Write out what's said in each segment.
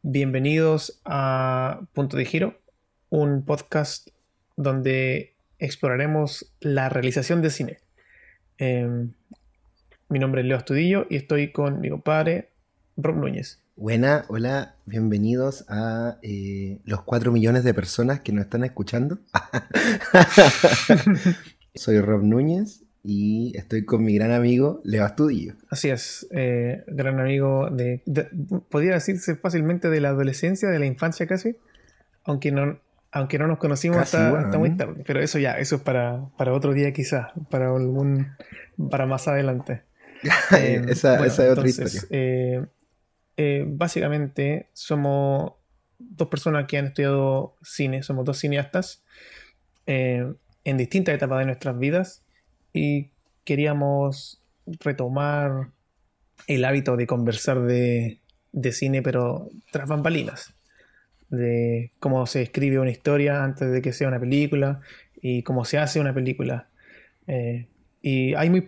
Bienvenidos a Punto de Giro, un podcast donde exploraremos la realización de cine. Eh, Mi nombre es Leo Astudillo y estoy con mi compadre Rob Núñez. Buena, hola, bienvenidos a los 4 millones de personas que nos están escuchando. Soy Rob Núñez y estoy con mi gran amigo Leo Astudillo. Así es, gran amigo podría decirse fácilmente de la adolescencia, de la infancia casi, aunque no nos conocimos Casi, hasta muy bueno. tarde. Pero eso es para otro día quizás, para más adelante. Esa Bueno, es otra entonces, historia. básicamente somos dos personas que han estudiado cine, somos dos cineastas en distintas etapas de nuestras vidas y queríamos retomar el hábito de conversar de cine, pero tras bambalinas, de cómo se escribe una historia antes de que sea una película y cómo se hace una película. Eh, y hay muy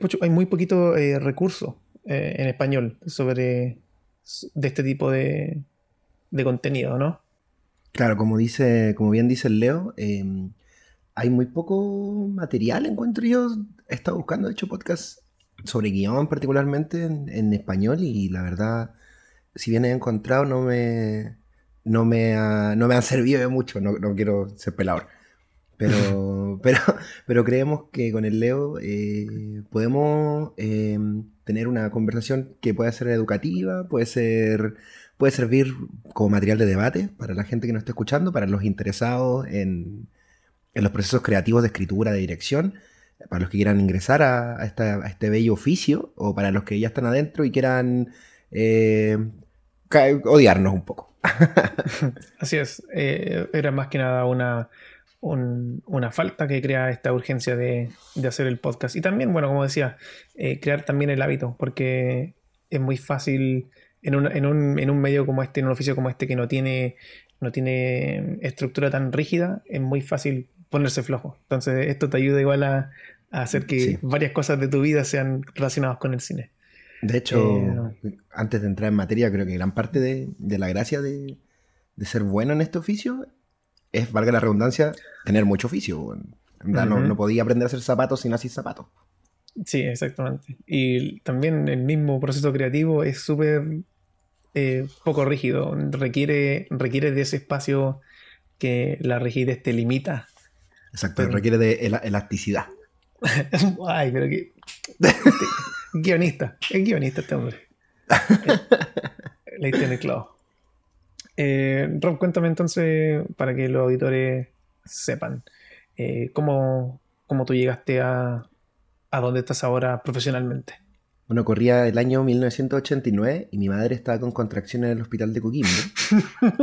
poquito recurso en español de este tipo de contenido, ¿no? Claro, como bien dice el Leo, hay muy poco material, encuentro yo. He estado buscando, de hecho, podcasts sobre guión particularmente en español y la verdad, si bien he encontrado, no me han servido de mucho, no quiero ser pelador. Pero, pero, pero creemos que con el Leo podemos tener una conversación que pueda ser educativa, puede servir como material de debate para la gente que nos está escuchando, para los interesados en los procesos creativos de escritura, de dirección, para los que quieran ingresar a este bello oficio, o para los que ya están adentro y quieran eh, odiarnos un poco. Así es, era más que nada una falta que crea esta urgencia de hacer el podcast. Y también, bueno, como decía, crear también el hábito, porque es muy fácil en un medio como este, en un oficio como este que no tiene estructura tan rígida, es muy fácil ponerse flojo. Entonces, esto te ayuda igual a hacer que Sí. varias cosas de tu vida sean relacionadas con el cine. De Eh, hecho, antes de entrar en materia, creo que gran parte de la gracia de ser bueno en este oficio es, valga la redundancia, tener mucho oficio, weón. En verdad, no Ujú. podía aprender a hacer zapatos si no hacía zapatos. Sí, exactamente. Y también el mismo proceso creativo es súper poco rígido. Requiere de ese espacio que la rigidez te limita. Exacto, Pero, requiere de elasticidad. ay, pero que este, es guionista este hombre. Eh, Le diste en el clavo. Rob, cuéntame entonces para que los auditores sepan cómo tú llegaste a donde estás ahora profesionalmente. Bueno, corría el año 1989 y mi madre estaba con contracciones en el hospital de Coquimbo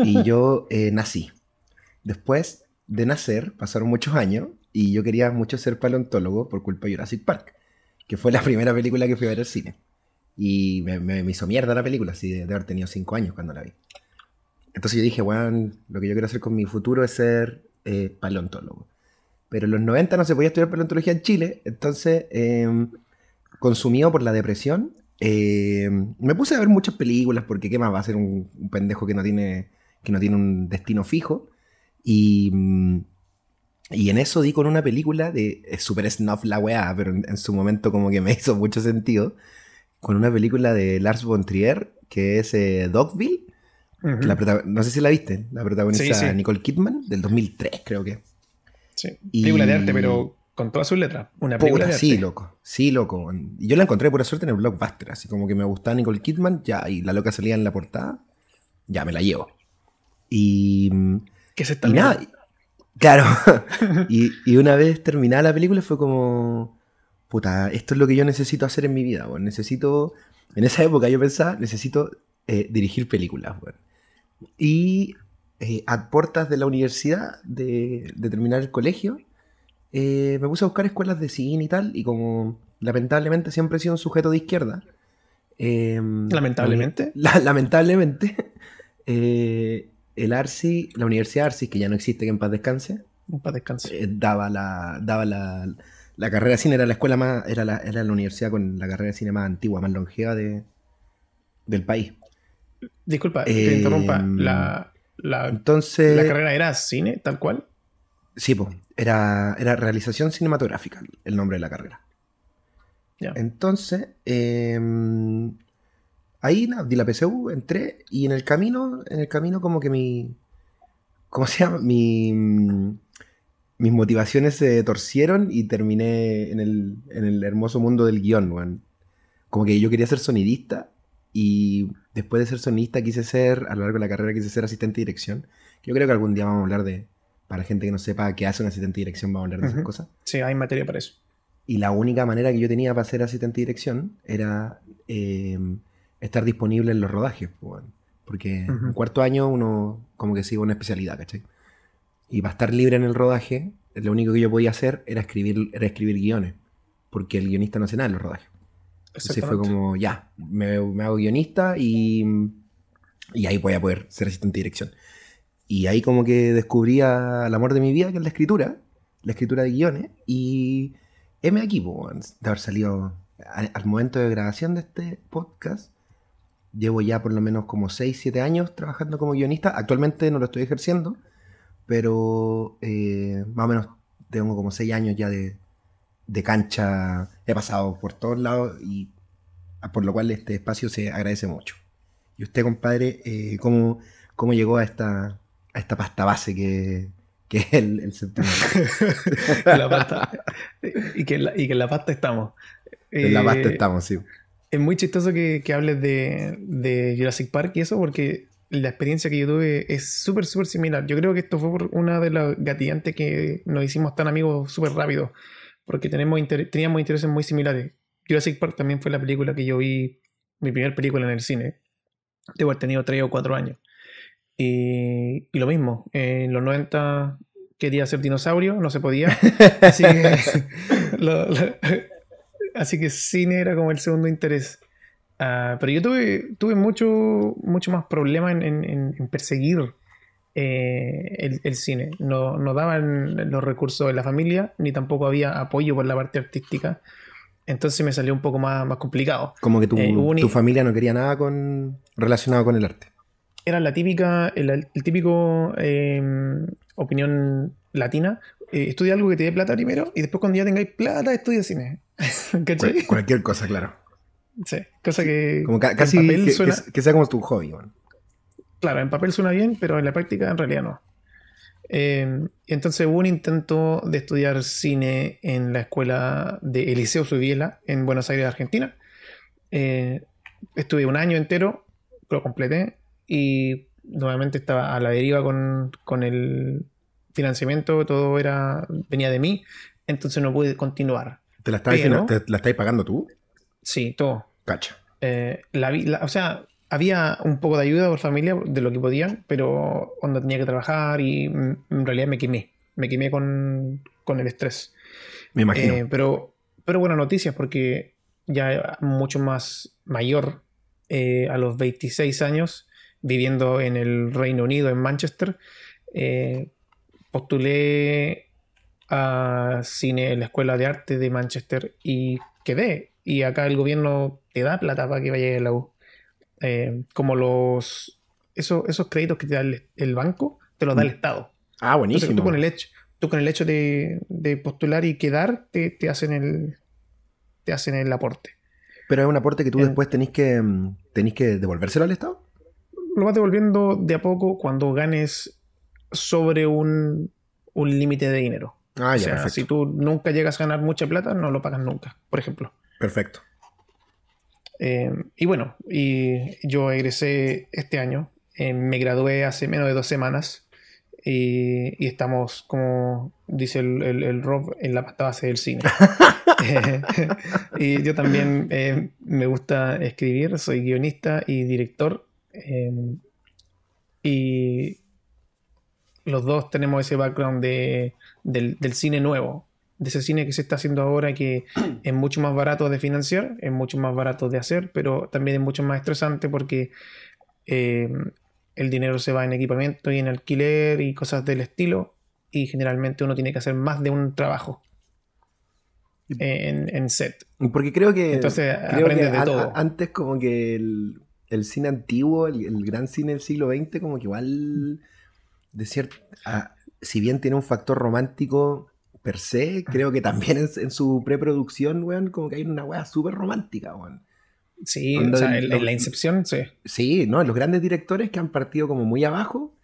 y yo nací. Después de nacer, pasaron muchos años y yo quería mucho ser paleontólogo por culpa de Jurassic Park, que fue la primera película que fui a ver al cine. Y me hizo mierda la película, así de haber tenido 5 años cuando la vi. Entonces yo dije, bueno, lo que yo quiero hacer con mi futuro es ser paleontólogo. Pero en los 90 no se podía estudiar paleontología en Chile, entonces, consumido por la depresión, me puse a ver muchas películas, porque ¿qué más va a ser un pendejo que no tiene un destino fijo? Y, y en eso di con una película de super snuff la weá, pero en su momento como que me hizo mucho sentido, con una película de Lars von Trier, que es Dogville, que Ujú. no sé si la viste, la Sí, protagoniza sí, Nicole Kidman, del 2003 creo que. sí. Película de arte, Y pero con todas sus letras. Una película puta, de arte. sí, loco. Y yo la encontré pura suerte en el Blockbuster, así como que me gustaba Nicole Kidman, ya, y la loca salía en la portada, ya me la llevo. Y, ¿Qué es esta y nada, mierda? claro, y una vez terminada la película fue como, puta, esto es lo que yo necesito hacer en mi vida, weón. En esa época yo pensaba, necesito dirigir películas, weón. Y a puertas de la universidad, de terminar el colegio, me puse a buscar escuelas de cine y tal, y como lamentablemente siempre he sido un sujeto de izquierda, Lamentablemente. lamentablemente, el Arci, la Universidad Arcis, que ya no existe, que en paz descanse, Un paz descanse. daba la carrera de cine, era la escuela más, era la universidad con la carrera de cine más antigua, más longeva del país. Disculpa, que te interrumpa. La Entonces, carrera era cine, tal cual. sí, pues, era realización cinematográfica el nombre de la carrera. Ya. Entonces, ahí nada, di la PSU, entré y en el camino como que ¿cómo se llama? Mis motivaciones se torcieron y terminé en el hermoso mundo del guión, weón. Como que yo quería ser sonidista y después de ser sonidista a lo largo de la carrera quise ser asistente de dirección. Que yo creo que algún día vamos a hablar para gente que no sepa qué hace un asistente de dirección, vamos a hablar de esas Ujú. cosas. Sí, hay materia para eso. Y la única manera que yo tenía para ser asistente de dirección era estar disponible en los rodajes, pues, weón. Porque en Ujú. cuarto año uno como que sigue una especialidad, ¿cachai? Y para estar libre en el rodaje, lo único que yo podía hacer era escribir guiones, porque el guionista no hace nada en los rodajes. Entonces fue Exactamente. como, ya, me hago guionista y ahí voy a poder ser asistente de dirección. Y ahí como que descubrí el amor de mi vida, que es la escritura de guiones, y heme aquí, po, weón, de haber salido al momento de grabación de este podcast. Llevo ya por lo menos como 6 7 años trabajando como guionista. Actualmente no lo estoy ejerciendo, pero más o menos tengo como 6 años ya de cancha. He pasado por todos lados y por lo cual este espacio se agradece mucho. Y usted, compadre, ¿cómo llegó a esta pasta base que es el séptimo arte? La pasta. Y que en la pasta estamos. En la pasta Eh, estamos, sí. es muy chistoso que hables de Jurassic Park y eso, porque la experiencia que yo tuve es súper, súper similar. Yo creo que esto fue por una de las gatillantes que nos hicimos tan amigos súper rápido, porque teníamos intereses muy similares. Jurassic Park también fue la película que yo vi, mi primera película en el cine. Debo haber tenido 3 o 4 años. Y lo mismo, en los 90 quería ser dinosaurio, no se podía. Así que, lo- lo- así que cine era como el segundo interés. Pero yo tuve mucho más problema en perseguir el cine. No daban los recursos de la familia, ni tampoco había apoyo por la parte artística. Entonces me salió un poco más complicado. Como que Hubo tu familia no quería nada relacionado con el arte. era la típica, el típico opinión latina. Estudia algo que te dé plata primero y después cuando ya tengáis plata estudia cine. ¿Cachai? Cualquier cosa, claro. Sí, cosa Sí, que como en casi papel que, que, suena, que sea como tu hobby, bueno. claro, en papel suena bien, pero en la práctica en realidad no. Entonces hubo un intento de estudiar cine en la escuela de Eliseo Subiela en Buenos Aires, Argentina. Eh, Estuve un año entero, lo completé y nuevamente estaba a la deriva con el financiamiento, venía de mí, entonces no pude continuar. Pero, ¿Te la estáis pagando tú? sí, todo. Cacha. O sea, había un poco de ayuda por familia de lo que podían, pero cuando tenía que trabajar y en realidad me quemé con el estrés. Me imagino. Eh, pero, pero buenas noticias porque ya mucho más mayor, a los 26 años, viviendo en el Reino Unido, en Manchester, eh, postulé a cine en la Escuela de Arte de Manchester y quedé. Y acá el gobierno te da plata para que vayas a la U. Como esos créditos que te da el banco, te los da el Mm. Estado. Ah, Entonces buenísimo. tú con el hecho de postular y quedar, te hacen el aporte. Pero es un aporte que tú En- después tenéis que devolvérselo al Estado. lo vas devolviendo de a poco cuando ganes sobre un límite de dinero. Ah, O ya, sea, si perfecto. tú nunca llegas a ganar mucha plata, no lo pagas nunca, por ejemplo. Perfecto. Y bueno, y yo egresé este año, me gradué hace menos de 2 semanas y estamos, como dice el Rob, en la pasta base del cine. Y yo también me gusta escribir, soy guionista y director. Y los dos tenemos ese background del cine nuevo, de ese cine que se está haciendo ahora que es mucho más barato de financiar, es mucho más barato de hacer, pero también es mucho más estresante porque eh, el dinero se va en equipamiento y en alquiler y cosas del estilo, y generalmente uno tiene que hacer más de un trabajo en set. Porque creo que Entonces creo que aprendes de todo. antes como que el cine antiguo, el gran cine del siglo XX, como que igual, de cierto, si bien tiene un factor romántico per se, creo que también en su preproducción, weón, como que hay una weá súper romántica, weón. Sí, o Onda sea, en la Incepción, sí. sí, ¿no? Los grandes directores que han partido como muy abajo,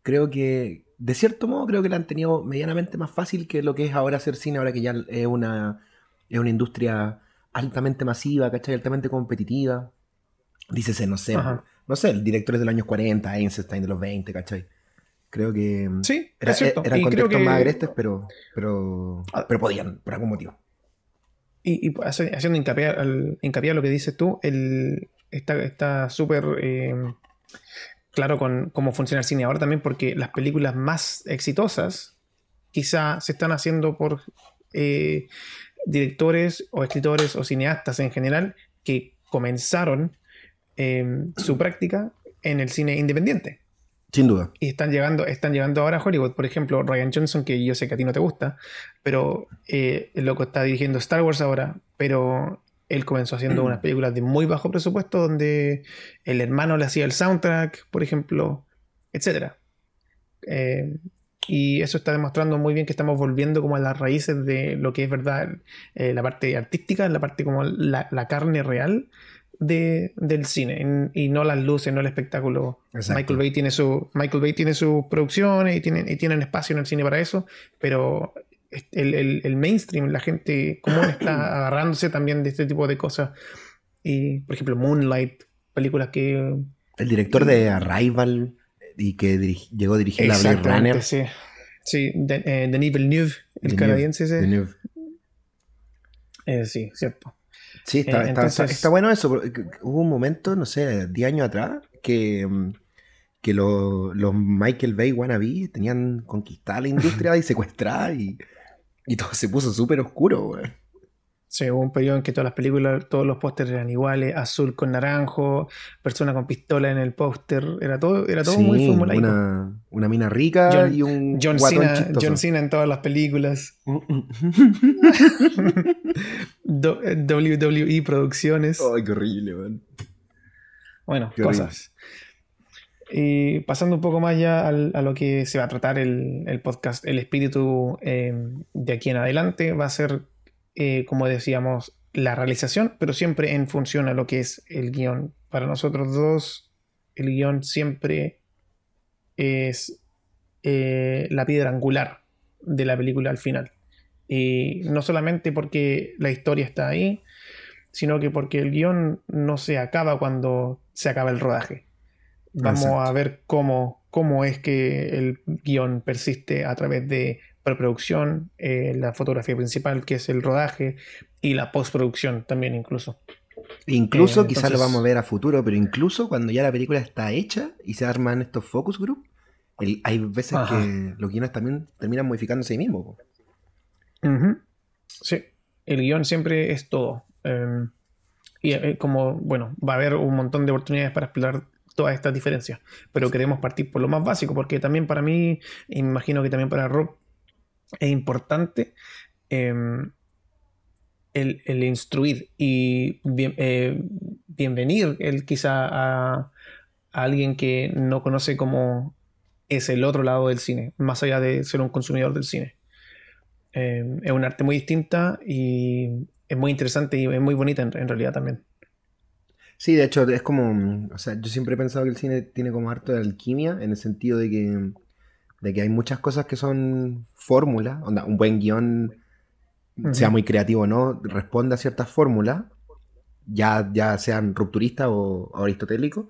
creo que, de cierto modo, creo que la han tenido medianamente más fácil que lo que es ahora hacer cine, ahora que ya es una industria altamente masiva, ¿cachai? Altamente competitiva. Dícese, no sé, Ajá. no sé, directores de los años 40, Einstein de los 20, ¿cachai? Creo que Sí, es cierto. eran Y creo contextos más que agrestes, pero podían, por algún motivo. haciendo hincapié a lo que dices tú, está súper claro con cómo funciona el cine ahora también, porque las películas más exitosas quizá se están haciendo por eh, directores o escritores o cineastas en general que comenzaron su práctica en el cine independiente. Sin duda. Y están llegando ahora a Hollywood. Por ejemplo, Ryan Johnson, que yo sé que a ti no te gusta, pero el loco está dirigiendo Star Wars ahora, pero él comenzó haciendo unas películas de muy bajo presupuesto donde el hermano le hacía el soundtrack, por ejemplo, etcétera. Eh, y eso está demostrando muy bien que estamos volviendo como a las raíces de lo que es verdad, la parte artística, la parte como la carne real del cine, y no las luces, no el espectáculo. Exacto. Michael Bay tiene sus producciones y tienen espacio en el cine para eso, pero el mainstream, la gente común está agarrándose también de este tipo de cosas. Y, por ejemplo, Moonlight, películas que... El director de Arrival y que llegó a dirigir la Blade Exactamente, Runner sí. Sí, Denis Villeneuve, el canadiense ese. de Sí, cierto. Sí, está Entonces, bueno eso, porque hubo un momento, no sé, 10 años atrás, que los Michael Bay wannabe tenían conquistada la industria y secuestrada y todo se puso súper oscuro, güey. sí, hubo un periodo en que todas las películas, todos los pósters eran iguales, azul con naranjo, persona con pistola en el póster, era todo muy Sí, formulaico. una mina rica y un guatón John chistoso. Cena en todas las películas. WWE Producciones. Ay, qué horrible, man. Bueno, Qué horrible. cosas. Y pasando un poco más ya a lo que se va a tratar el podcast, el espíritu de aquí en adelante va a ser, como decíamos, la realización, pero siempre en función a lo que es el guión. Para nosotros dos, el guión siempre es la piedra angular de la película al final. Y no solamente porque la historia está ahí, sino que porque el guión no se acaba cuando se acaba el rodaje. Vamos a Exacto. ver cómo es que el guión persiste a través de preproducción, la fotografía principal, que es el rodaje, y la postproducción también incluso. Incluso, quizás lo vamos a Entonces, ver a futuro, pero incluso cuando ya la película está hecha y se arman estos focus group, hay veces ajá. que los guiones también terminan modificándose a sí mismos, po. Ujú. Sí, el guión siempre es todo. Y como, bueno, va a haber un montón de oportunidades para explorar todas estas diferencias, pero queremos partir por lo más básico, porque también para mí, y me imagino que también para Rob, es importante em, el instruir y bienvenir el quizá a alguien que no conoce cómo es el otro lado del cine, más allá de ser un consumidor del cine. Es un arte muy distinta y es muy interesante y es muy bonita en realidad también. Sí, de hecho, es como, o sea, yo siempre he pensado que el cine tiene como harto de alquimia, en el sentido de que hay muchas cosas que son fórmulas, onda, un buen guión, sea Ujú. muy creativo o no, responde a ciertas fórmulas, ya sean rupturistas o aristotélicos,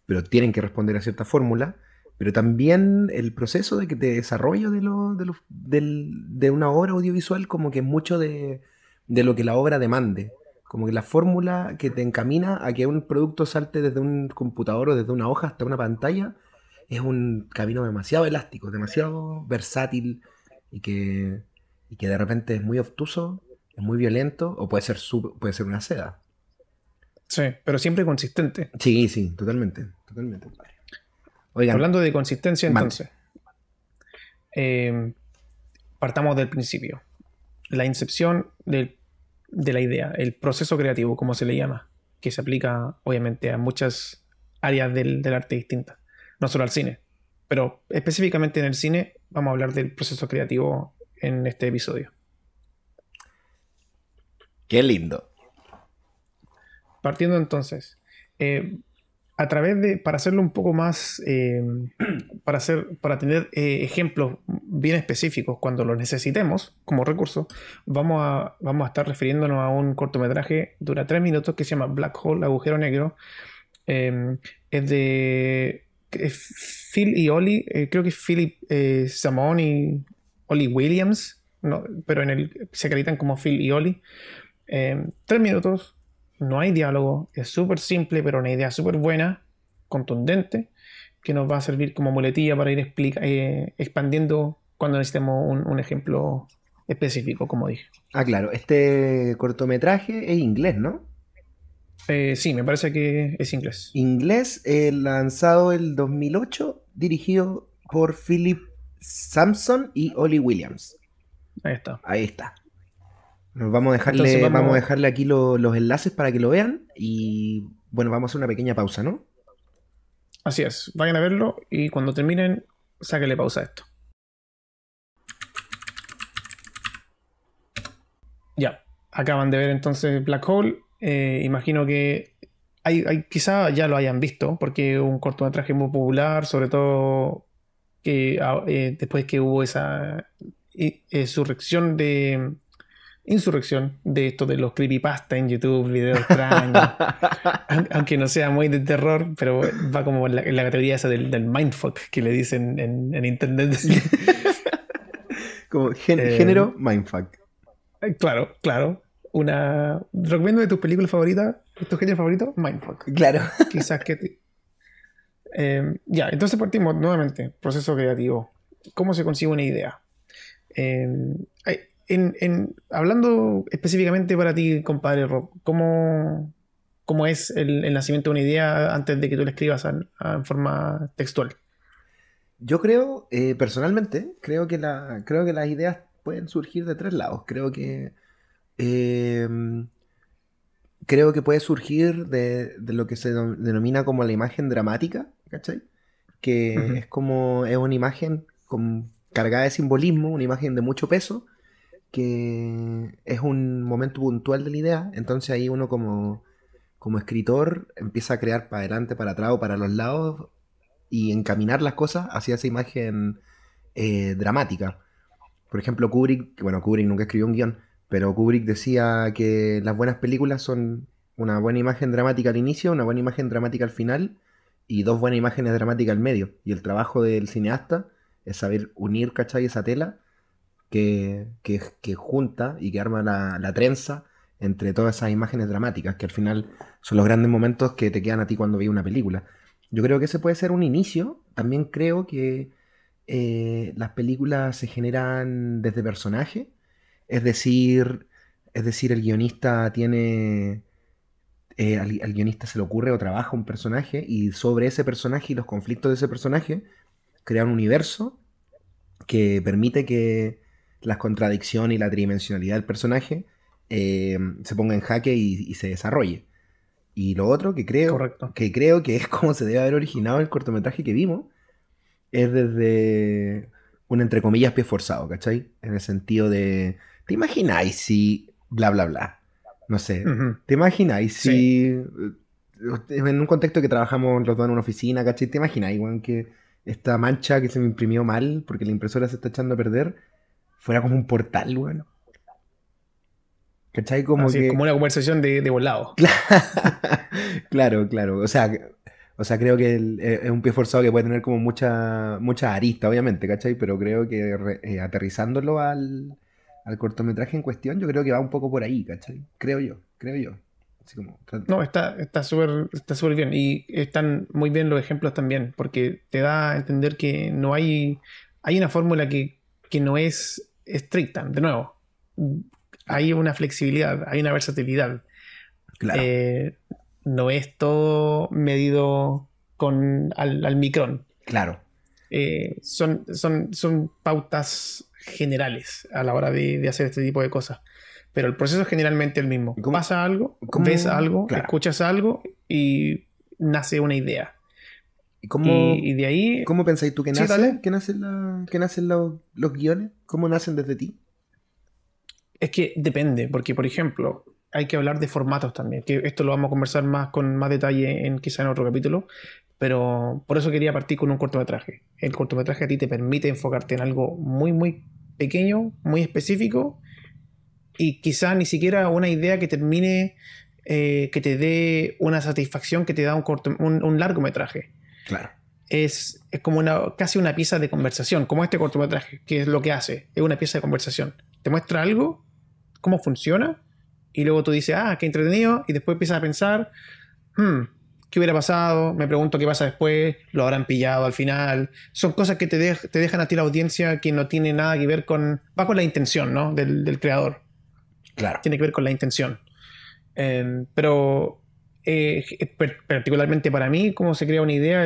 pero tienen que responder a ciertas fórmulas, pero también el proceso de desarrollo de una obra audiovisual como que es mucho de lo que la obra demande. Como que la fórmula que te encamina a que un producto salte desde un computador o desde una hoja hasta una pantalla es un camino demasiado elástico, demasiado versátil y y que de repente es muy obtuso, es muy violento o puede ser una seda. Sí, pero siempre consistente. Sí, sí, totalmente, totalmente. Oigan, Hablando de consistencia, mande. entonces, eh, partamos del principio. La incepción de la idea, el proceso creativo, como se le llama, que se aplica obviamente a áreas del arte distintas, no solo al cine. Pero específicamente en el cine vamos a hablar del proceso creativo en este episodio. Qué lindo. Partiendo entonces, eh, a través de, para hacerlo un poco más, para tener ejemplos bien específicos cuando los necesitemos como recurso, vamos a estar refiriéndonos a un cortometraje, dura 3 minutos, que se llama Black Hole, agujero negro. Eh, es de Phil y Oli, creo que es Philip Samon y Oli Williams, no, pero se acreditan como Phil y Oli. 3 minutos, no hay diálogo, es súper simple, pero una idea súper buena, contundente, que nos va a servir como muletilla para ir expandiendo cuando necesitemos un ejemplo específico, como dije. Ah, claro, este cortometraje es inglés, ¿no? Sí, me parece que es inglés. Inglés, lanzado el 2008, dirigido por Philip Sampson y Ollie Williams. Ahí está. Ahí está. Nos vamos a Entonces vamos a vamos, dejarle aquí los enlaces para que lo vean y bueno, vamos a hacer una pequeña pausa, ¿no? así es, vayan a verlo y cuando terminen, sáquenle pausa a esto. Ya, acaban de ver entonces Black Hole. Imagino que quizá ya lo hayan visto, porque es un cortometraje muy popular, sobre todo que después que hubo esa insurrección de esto de los creepypasta en YouTube, videos extraños, aunque no sea muy de terror, pero va como en la categoría esa del mindfuck que le dicen en internet. Como Eh, género Mindfuck. claro, claro. Recomiendo de tus películas favoritas, tus géneros favoritos, Mindfuck. Claro. Quizás que ya, entonces partimos nuevamente. Proceso creativo. ¿Cómo se consigue una idea? Eh, hablando específicamente para ti, compadre Rob, ¿cómo es el nacimiento de una idea antes de que tú la escribas en forma textual? Yo creo, personalmente, creo que las ideas pueden surgir de tres lados. Eh, creo que puede surgir de lo que se denomina como la imagen dramática, ¿cachai? Que Ujú. es como, es una imagen cargada de simbolismo, una imagen de mucho peso, que es un momento puntual de la idea. Entonces ahí uno como escritor empieza a crear para adelante, para atrás o para los lados y encaminar las cosas hacia esa imagen dramática. Por ejemplo, Kubrick, bueno, Kubrick nunca escribió un guión, pero Kubrick decía que las buenas películas son una buena imagen dramática al inicio, una buena imagen dramática al final y dos buenas imágenes dramáticas al medio. Y el trabajo del cineasta es saber unir, ¿cachai? Esa tela que junta y que arma la trenza entre todas esas imágenes dramáticas, que al final son los grandes momentos que te quedan a ti cuando ves una película. Yo creo que ese puede ser un inicio. También creo que las películas se generan desde personaje, es decir, el guionista tiene, al guionista se le ocurre o trabaja un personaje y sobre ese personaje y los conflictos de ese personaje crea un universo que permite que las contradicciones y la tridimensionalidad del personaje se ponga en jaque y se desarrolle. Y lo otro Correcto. que creo que es como se debe haber originado el cortometraje que vimos, es desde un entre comillas pie forzado, ¿cachai? En el sentido de, ¿te imagináis si bla bla bla? No sé, Ujú. ¿te imagináis Sí. si en un contexto que trabajamos los dos en una oficina, ¿cachai? ¿Te imagináis, weón, que esta mancha que se me imprimió mal porque la impresora se está echando a perder fuera como un portal, weón? ¿Cachai? Como Así es, como que una conversación de volado. claro, claro. O sea, creo que es un pie forzado que puede tener como mucha arista, obviamente, ¿cachai? Pero creo que aterrizándolo al cortometraje en cuestión, yo creo que va un poco por ahí, ¿cachai? Creo yo. Así como, No, está súper bien. Y están muy bien los ejemplos también, porque te da a entender que no hay una fórmula que no es estricta. De nuevo, hay una flexibilidad, hay una versatilidad. claro, Eh, no es todo medido al micrón. claro, Son pautas generales a la hora de hacer este tipo de cosas. Pero el proceso es generalmente el mismo. ¿Cómo, Pasa algo, ves cómo? algo, Claro. escuchas algo y nace una idea. ¿Y cómo, Y de ahí, cómo pensáis tú que sí, nacen? dale. Que nacen los guiones? ¿Cómo nacen desde ti? Es que depende, porque por ejemplo, hay que hablar de formatos también, que esto lo vamos a conversar más con más detalle en quizá en otro capítulo, pero por eso quería partir con un cortometraje. El cortometraje a ti te permite enfocarte en algo muy, muy pequeño, muy específico, y quizá ni siquiera una idea que termine, que te dé una satisfacción que te da un largometraje. Claro, Es como casi una pieza de conversación, como este cortometraje, que es lo que hace, es una pieza de conversación. Te muestra algo, cómo funciona, y luego tú dices, ah, qué entretenido, y después empiezas a pensar, hmm, ¿qué hubiera pasado? Me pregunto qué pasa después, lo habrán pillado al final. Son cosas que te dejan a ti la audiencia que no tiene nada que ver con... Va con la intención, ¿no? Del creador. claro. Tiene que ver con la intención. Pero particularmente para mí, cómo se crea una idea,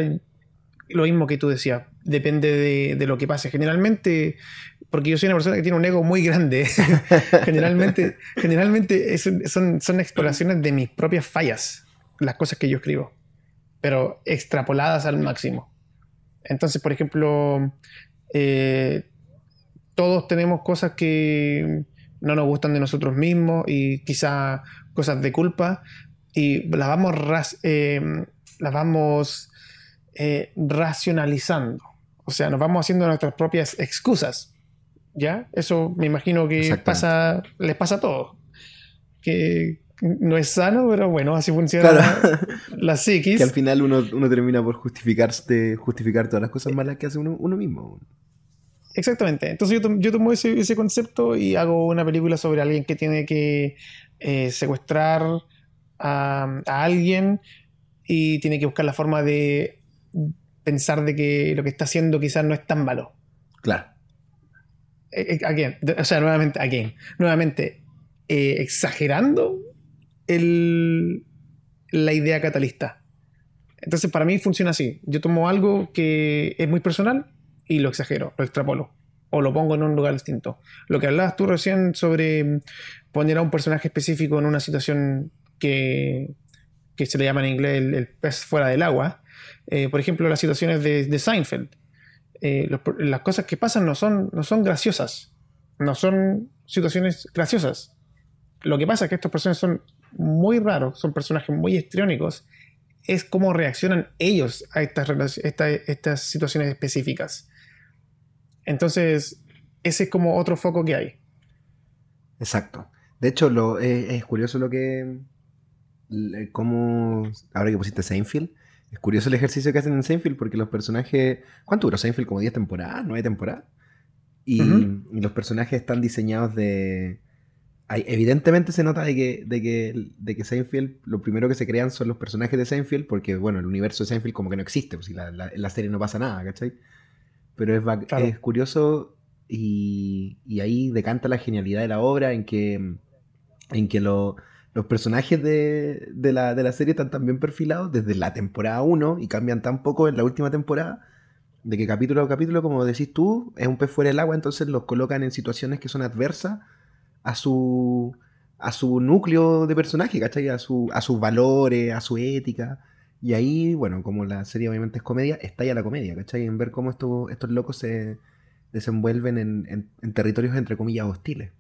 lo mismo que tú decías, depende de lo que pase. Generalmente, porque yo soy una persona que tiene un ego muy grande, generalmente son exploraciones de mis propias fallas, las cosas que yo escribo, pero extrapoladas al máximo. Entonces, por ejemplo, eh, todos tenemos cosas que no nos gustan de nosotros mismos y quizá cosas de culpa y las vamos racionalizando. O sea, nos vamos haciendo nuestras propias excusas. ¿Ya? Eso me imagino que Exactamente. les pasa a todos. Que no es sano, pero bueno, así Claro. funciona la Que al psiquis. final uno termina por justificar todas las cosas malas que hace uno mismo. Exactamente. Entonces yo tomo ese concepto y hago una película sobre alguien que tiene que secuestrar a alguien y tiene que buscar la forma de pensar de que lo que está haciendo quizás no es tan malo. Claro, Again, o sea, nuevamente exagerando el, la idea catalista. Entonces, para mí funciona así. Yo tomo algo que es muy personal y lo exagero, lo extrapolo o lo pongo en un lugar distinto. Lo que hablabas tú recién sobre poner a un personaje específico en una situación que se le llama en inglés el pez fuera del agua. Por ejemplo, las situaciones de Seinfeld. Las cosas que pasan no son graciosas, no son situaciones graciosas. Lo que pasa es que estos personajes son muy raros, son personajes muy histriónicos, es cómo reaccionan ellos a estas situaciones específicas. Entonces, ese es como otro foco que hay. exacto. De hecho, es curioso cómo, ahora que pusiste Seinfeld, es curioso el ejercicio que hacen en Seinfeld porque los personajes, ¿cuánto duró Seinfeld? Como 10 temporadas, 9 temporadas. Y, Ujú. y los personajes están diseñados evidentemente se nota de que Seinfeld, lo primero que se crean son los personajes de Seinfeld, porque bueno, el universo de Seinfeld como que no existe, pues si en la serie no pasa nada, ¿cachai? Pero es Claro, curioso y ahí decanta la genialidad de la obra en que los personajes de la serie están tan bien perfilados desde la temporada uno y cambian tan poco en la última temporada, de que capítulo a capítulo, como decís tú, es un pez fuera del agua, entonces los colocan en situaciones que son adversas a su, a su núcleo de personaje, ¿cachai? A sus valores, a su ética. Y ahí, bueno, como la serie obviamente es comedia, estalla la comedia, ¿cachai? En ver cómo estos locos se desenvuelven en territorios entre comillas hostiles.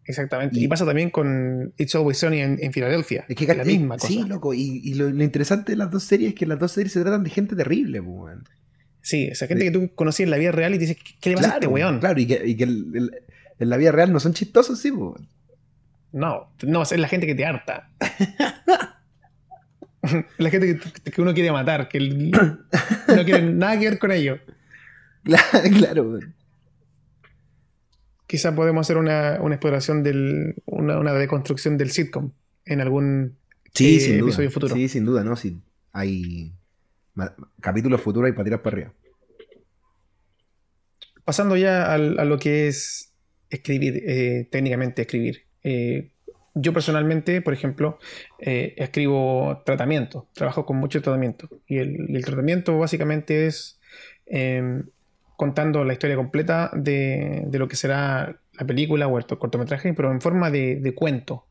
exactamente. Y Y pasa también con It's Always Sunny en Filadelfia. es que, Es la misma sí, cosa. loco, y lo interesante de las dos series es que las dos series se tratan de gente terrible, pues, weón. Sí, esa gente que De- tú conocías en la vida real y dices, ¿qué le pasa a este claro, weón? claro, y que en la vida real no son chistosos, sí, pues. No, es la gente que te harta. La gente que uno quiere matar, no quiere nada que ver con ello. Claro, claro, weón. Quizá podemos hacer una exploración una deconstrucción del sitcom en algún Sí, sin duda. episodio futuro. Sí, sin duda, ¿no? Sí. Hay capítulos futuros y para tirar para arriba. Pasando ya a lo que es escribir, técnicamente escribir. Yo personalmente, por ejemplo, escribo tratamiento, trabajo con mucho tratamiento. Y el tratamiento básicamente es eh, contando la historia completa de lo que será la película o el cortometraje, pero en forma de cuento.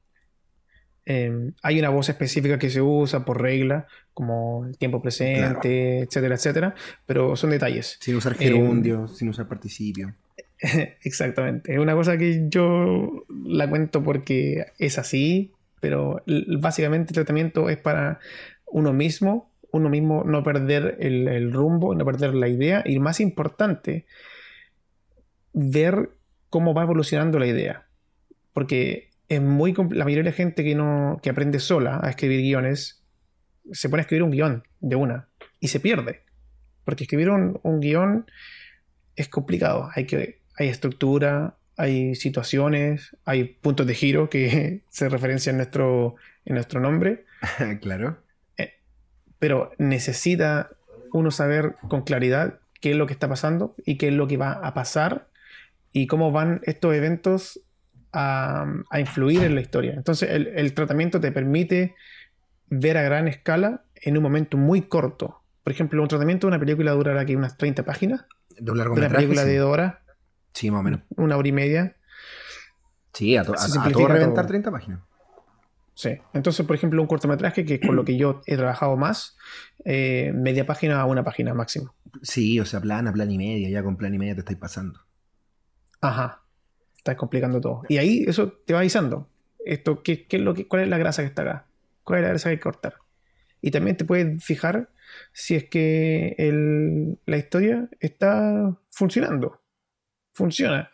Hay una voz específica que se usa por regla, como el tiempo Claro. presente, etcétera, etcétera, pero son detalles. Sin usar Eh, gerundio, sin usar participio. Exactamente. Es una cosa que yo la cuento porque es así, pero básicamente el tratamiento es para uno mismo no perder el rumbo, no perder la idea y más importante, ver cómo va evolucionando la idea. Porque es la mayoría de la gente que no que aprende sola a escribir guiones se pone a escribir un guión de una y se pierde. Porque escribir un guión es complicado. Hay estructura, hay situaciones, hay puntos de giro que se referencian en nuestro nombre, Claro. eh, pero necesita uno saber con claridad qué es lo que está pasando y qué es lo que va a pasar y cómo van estos eventos a influir en la historia. Entonces el tratamiento te permite ver a gran escala en un momento muy corto. Por ejemplo, un tratamiento de una película durará aquí unas 30 páginas, De un de una largometraje, película de sí. 2 horas, Sí, más o menos. una hora y media. Sí, Se a todo simplifica reventar todo. 30 páginas. Sí. Entonces, por ejemplo, un cortometraje, que es con lo que yo he trabajado más, media página a una página máximo. Sí, o sea, plan y media, ya con plan y media te estáis pasando. Ajá. Estás complicando todo. Y ahí eso te va avisando. Esto, qué es cuál es la grasa que está acá? ¿Cuál es la grasa que hay que cortar? Y también te puedes fijar si es que la historia está funcionando. Funciona.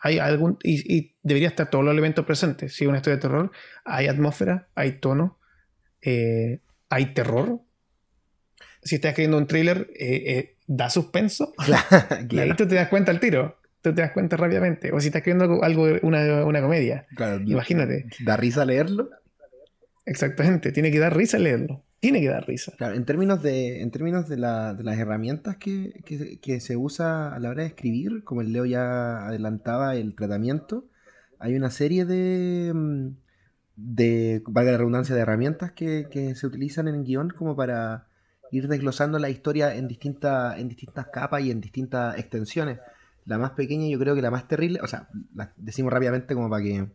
Y debería estar todos los elementos presentes. Si es una historia de terror, hay atmósfera, hay tono, eh, hay terror. Si estás escribiendo un thriller, da suspenso. Claro, Y ahí claro. tú te das cuenta al tiro. Tú te das cuenta rápidamente. O si estás escribiendo una comedia. Claro, Imagínate. da risa leerlo. Exactamente. Tiene que dar risa leerlo. Tiene que dar risa. Claro, en términos de las herramientas que se usa a la hora de escribir, como el Leo ya adelantaba el tratamiento, hay una serie valga la redundancia, de herramientas que se utilizan en guión como para ir desglosando la historia en distintas capas y en distintas extensiones. La más pequeña, yo creo que la más terrible, o sea, la decimos rápidamente como para que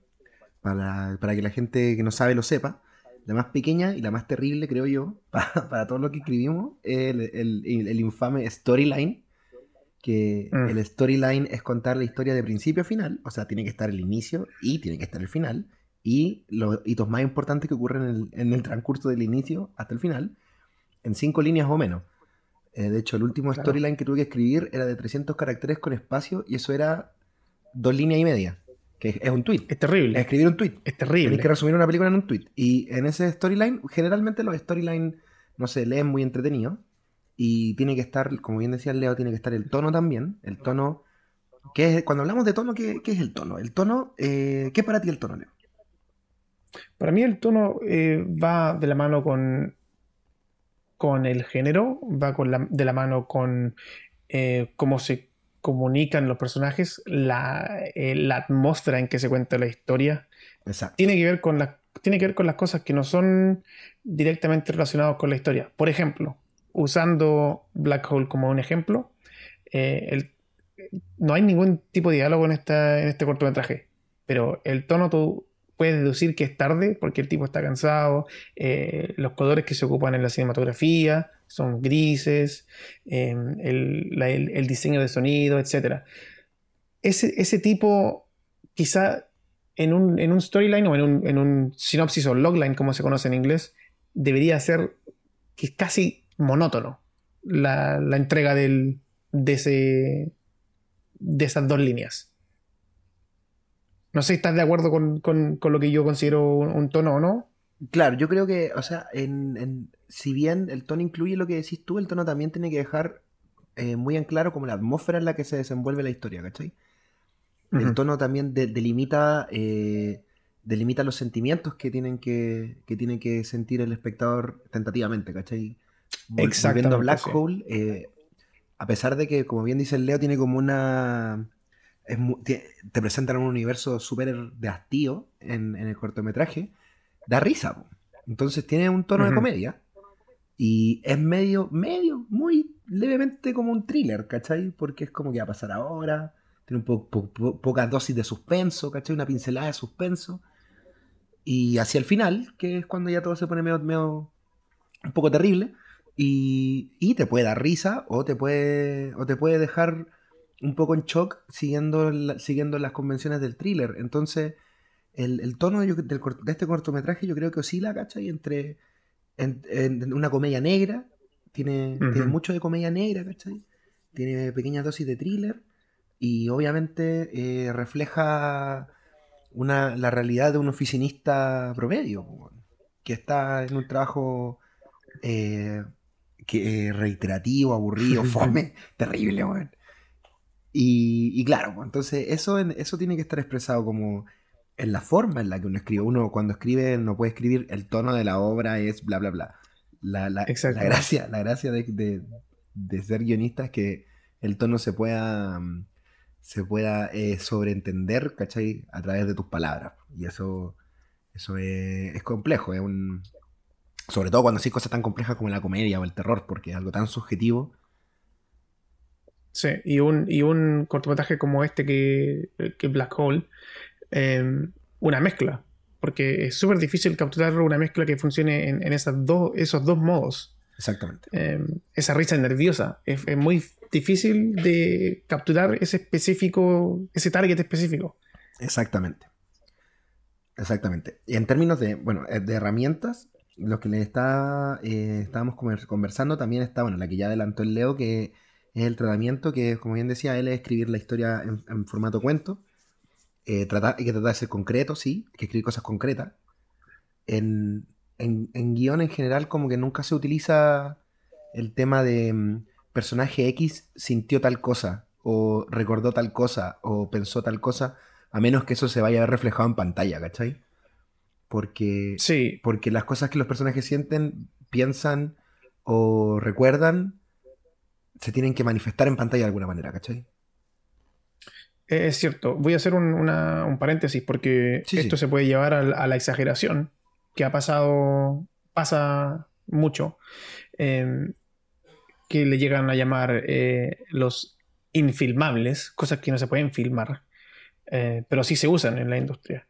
la gente que no sabe lo sepa. La más pequeña y la más terrible, creo yo, para todo lo que escribimos, es el infame storyline, que Mm, el storyline es contar la historia de principio a final, o sea, tiene que estar el inicio y tiene que estar el final, y los hitos más importantes que ocurren en el transcurso del inicio hasta el final, en 5 líneas o menos. De hecho, el último claro. storyline que tuve que escribir era de 300 caracteres con espacio, y eso era 2 líneas y media, que es un tweet. Es Es terrible. escribir un tweet. Es Tenéis que terrible. resumir una película en un tweet. Y en ese storyline, generalmente los storylines, no sé, leen muy entretenido. Y tiene que estar, como bien decía el Leo, tiene que estar el tono también. El tono, cuando hablamos de tono, ¿qué es el tono? El tono, ¿qué es para ti el tono, Leo? Para mí el tono va de la mano con el género, va de la mano con cómo se comunican los personajes, la atmósfera en que se cuenta la historia. Exacto. Tiene que ver con las cosas que no son directamente relacionadas con la historia. Por ejemplo, usando Black Hole como un ejemplo, eh, el- no hay ningún tipo de diálogo en este cortometraje, pero el tono tú puedes deducir que es tarde porque el tipo está cansado, los colores que se ocupan en la cinematografía son grises, el diseño de sonido, etcétera. Ese tipo, quizá en un storyline o en un sinopsis o logline, como se conoce en inglés, debería ser que es casi monótono la entrega de, ese, de esas dos líneas. No sé si estás de acuerdo con lo que yo considero un tono o no. Claro, yo creo que, o sea, si bien el tono incluye lo que decís tú, el tono también tiene que dejar muy en claro como la atmósfera en la que se desenvuelve la historia, ¿cachai? El Ujú. tono también delimita los sentimientos que tiene que sentir el espectador tentativamente, ¿cachai? Volviendo a Exactamente, Black sí. Hole, a pesar de que, como bien dice el Leo, tiene como una... te presentan un universo súper de hastío en el cortometraje, da risa, po. Entonces tiene un tono de Ujú. comedia y es muy levemente como un thriller, ¿cachai? Porque es como que va a pasar ahora, tiene un poca dosis de suspenso, ¿cachai? Una pincelada de suspenso. y hacia el final, que es cuando ya todo se pone un poco terrible, y te puede dar risa o te puede dejar un poco en shock siguiendo las convenciones del thriller. Entonces, el tono de este cortometraje yo creo que oscila, ¿cachai? Entre en una comedia negra, tiene Ujú. mucho de comedia negra, ¿cachai? Tiene pequeñas dosis de thriller y obviamente refleja la realidad de un oficinista promedio, po, weón, que está en un trabajo eh, reiterativo, aburrido, fome, terrible, weón. Y claro, pues, entonces eso tiene que estar expresado como en la forma en la que uno escribe. Uno cuando escribe no puede escribir el tono de la obra es bla, bla, bla. Exactamente. La gracia de ser guionista es que el tono se pueda sobreentender, ¿cachai? A través de tus palabras. Y eso es complejo, sobre todo cuando haces cosas tan complejas como la comedia o el terror, porque es algo tan subjetivo. Sí, y un cortometraje como este que Black Hole, eh, una mezcla, porque es súper difícil capturar una mezcla que funcione en esos dos modos. Exactamente. Esa risa nerviosa es muy difícil de capturar ese target específico. Exactamente. Exactamente. Y en términos de, bueno, de herramientas, lo que estábamos conversando también está, bueno, la que ya adelantó el Leo, que es el tratamiento, que como bien decía él, es escribir la historia en formato cuento. Hay que tratar de ser concreto, sí, hay que escribir cosas concretas. En guión en general como que nunca se utiliza el tema de personaje X sintió tal cosa, o recordó tal cosa, o pensó tal cosa, a menos que eso se vaya a ver reflejado en pantalla, ¿cachai? Porque, Sí, porque las cosas que los personajes sienten, piensan o recuerdan se tienen que manifestar en pantalla de alguna manera, ¿cachai? es cierto. Voy a hacer un paréntesis porque Sí, esto sí. se puede llevar a la exageración, que pasa mucho, eh, que le llegan a llamar los infilmables, cosas que no se pueden filmar, pero sí se usan en la industria.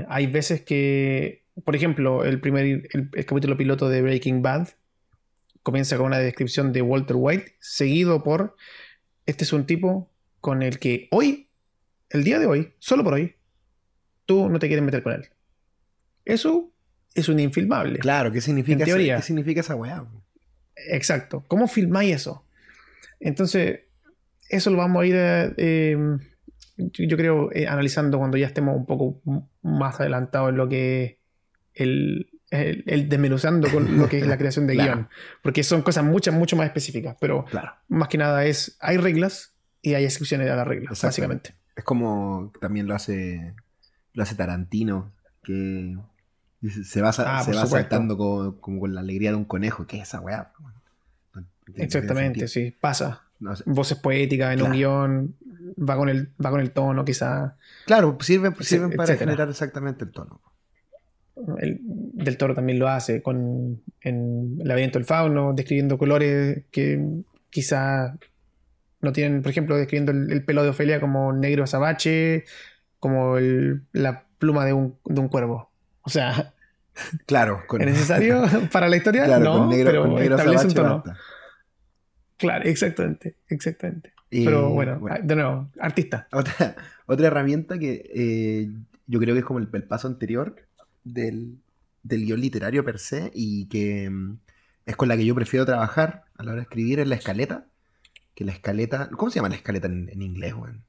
Hay veces que, por ejemplo, el capítulo piloto de Breaking Bad comienza con una descripción de Walter White, seguido por, este es un tipo con el que hoy, el día de hoy, solo por hoy, tú no te quieres meter con él. Eso es un infilmable, Claro, en qué teoría. significa esa weá? Exacto. ¿Cómo filmáis eso? Entonces, eso lo vamos a ir, yo creo, analizando cuando ya estemos un poco más adelantados en lo que es el desmenuzando con lo que es la creación de Claro, guión. Porque son cosas mucho más específicas, pero claro, más que nada hay reglas y hay excepciones a las reglas, exactamente. básicamente. Es como también lo hace Tarantino, que Ah, se por va supuesto. saltando como con la alegría de un conejo. ¿Qué es esa weá? No tiene Exactamente, sentido. sí, pasa. No sé. Voces poéticas en un Claro. guión, va con el tono, quizá, Claro, sirven para generar etcétera. exactamente el tono. Del Toro también lo hace en El laberinto del fauno, describiendo colores que quizá no tienen, por ejemplo, describiendo el pelo de Ofelia como negro azabache, como la pluma de un cuervo. O sea, Claro, ¿es necesario para la historia? claro, No, con pero negro establece un azabache tono. basta. Claro, exactamente. Pero Y bueno, bueno, de nuevo, artista. otra, otra herramienta que yo creo que es como el paso anterior del guión literario per se y que es con la que yo prefiero trabajar a la hora de escribir es la escaleta. Que la escaleta. ¿Cómo se llama la escaleta en inglés, weón?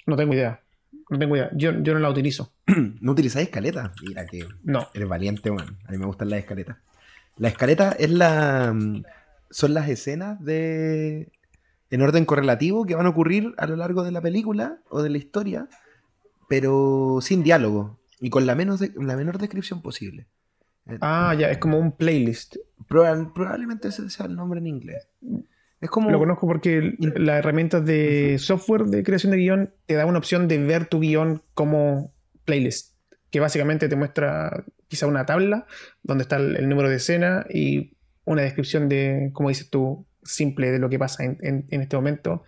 No tengo idea. No tengo idea. Yo no la utilizo. ¿No utilizáis escaleta? Mira que No. eres valiente, weón. A mí me gustan las escaletas. La escaleta son las escenas en orden correlativo que van a ocurrir a lo largo de la película o de la historia, pero sin diálogo y con la menor descripción posible. Eh, Ah, ya, es como un playlist. Probablemente ese sea el nombre en inglés. Es Lo como... conozco porque in- las herramientas de Ujú. software de creación de guión te da una opción de ver tu guión como playlist, que básicamente te muestra quizá una tabla donde está el número de escena y una descripción de, como dices tú, simple de lo que pasa en este momento.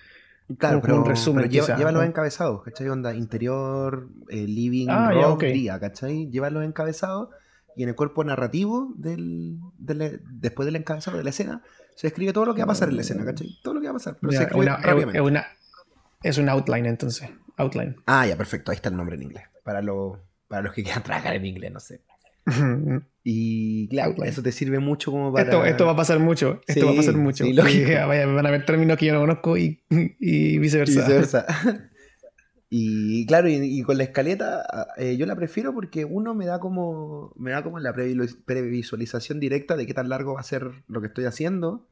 Claro, como un pero resumen quizás, lleva los ¿no? encabezados, ¿cachai? Onda interior, living, Ah, ya, ok. rock, día, ¿cachai? Lleva los encabezados y en el cuerpo narrativo después del encabezado de la escena se escribe todo lo que va a pasar en la escena, Mm, ¿cachai? Todo lo que va a pasar, pero se ya, escribe rápidamente. es un outline entonces. Outline. Ah, ya, perfecto, ahí está el nombre en inglés. Para los que quieran trabajar en inglés, no sé. Y claro, eso Outline. te sirve mucho como Esto va a para... pasar mucho. Esto va a pasar Sí, sí, mucho. Que lógico. van a haber términos que yo no conozco y Y viceversa. viceversa. Y claro, y con la escaleta yo la prefiero porque uno me da como la previsualización directa de qué tan largo va a ser lo que estoy haciendo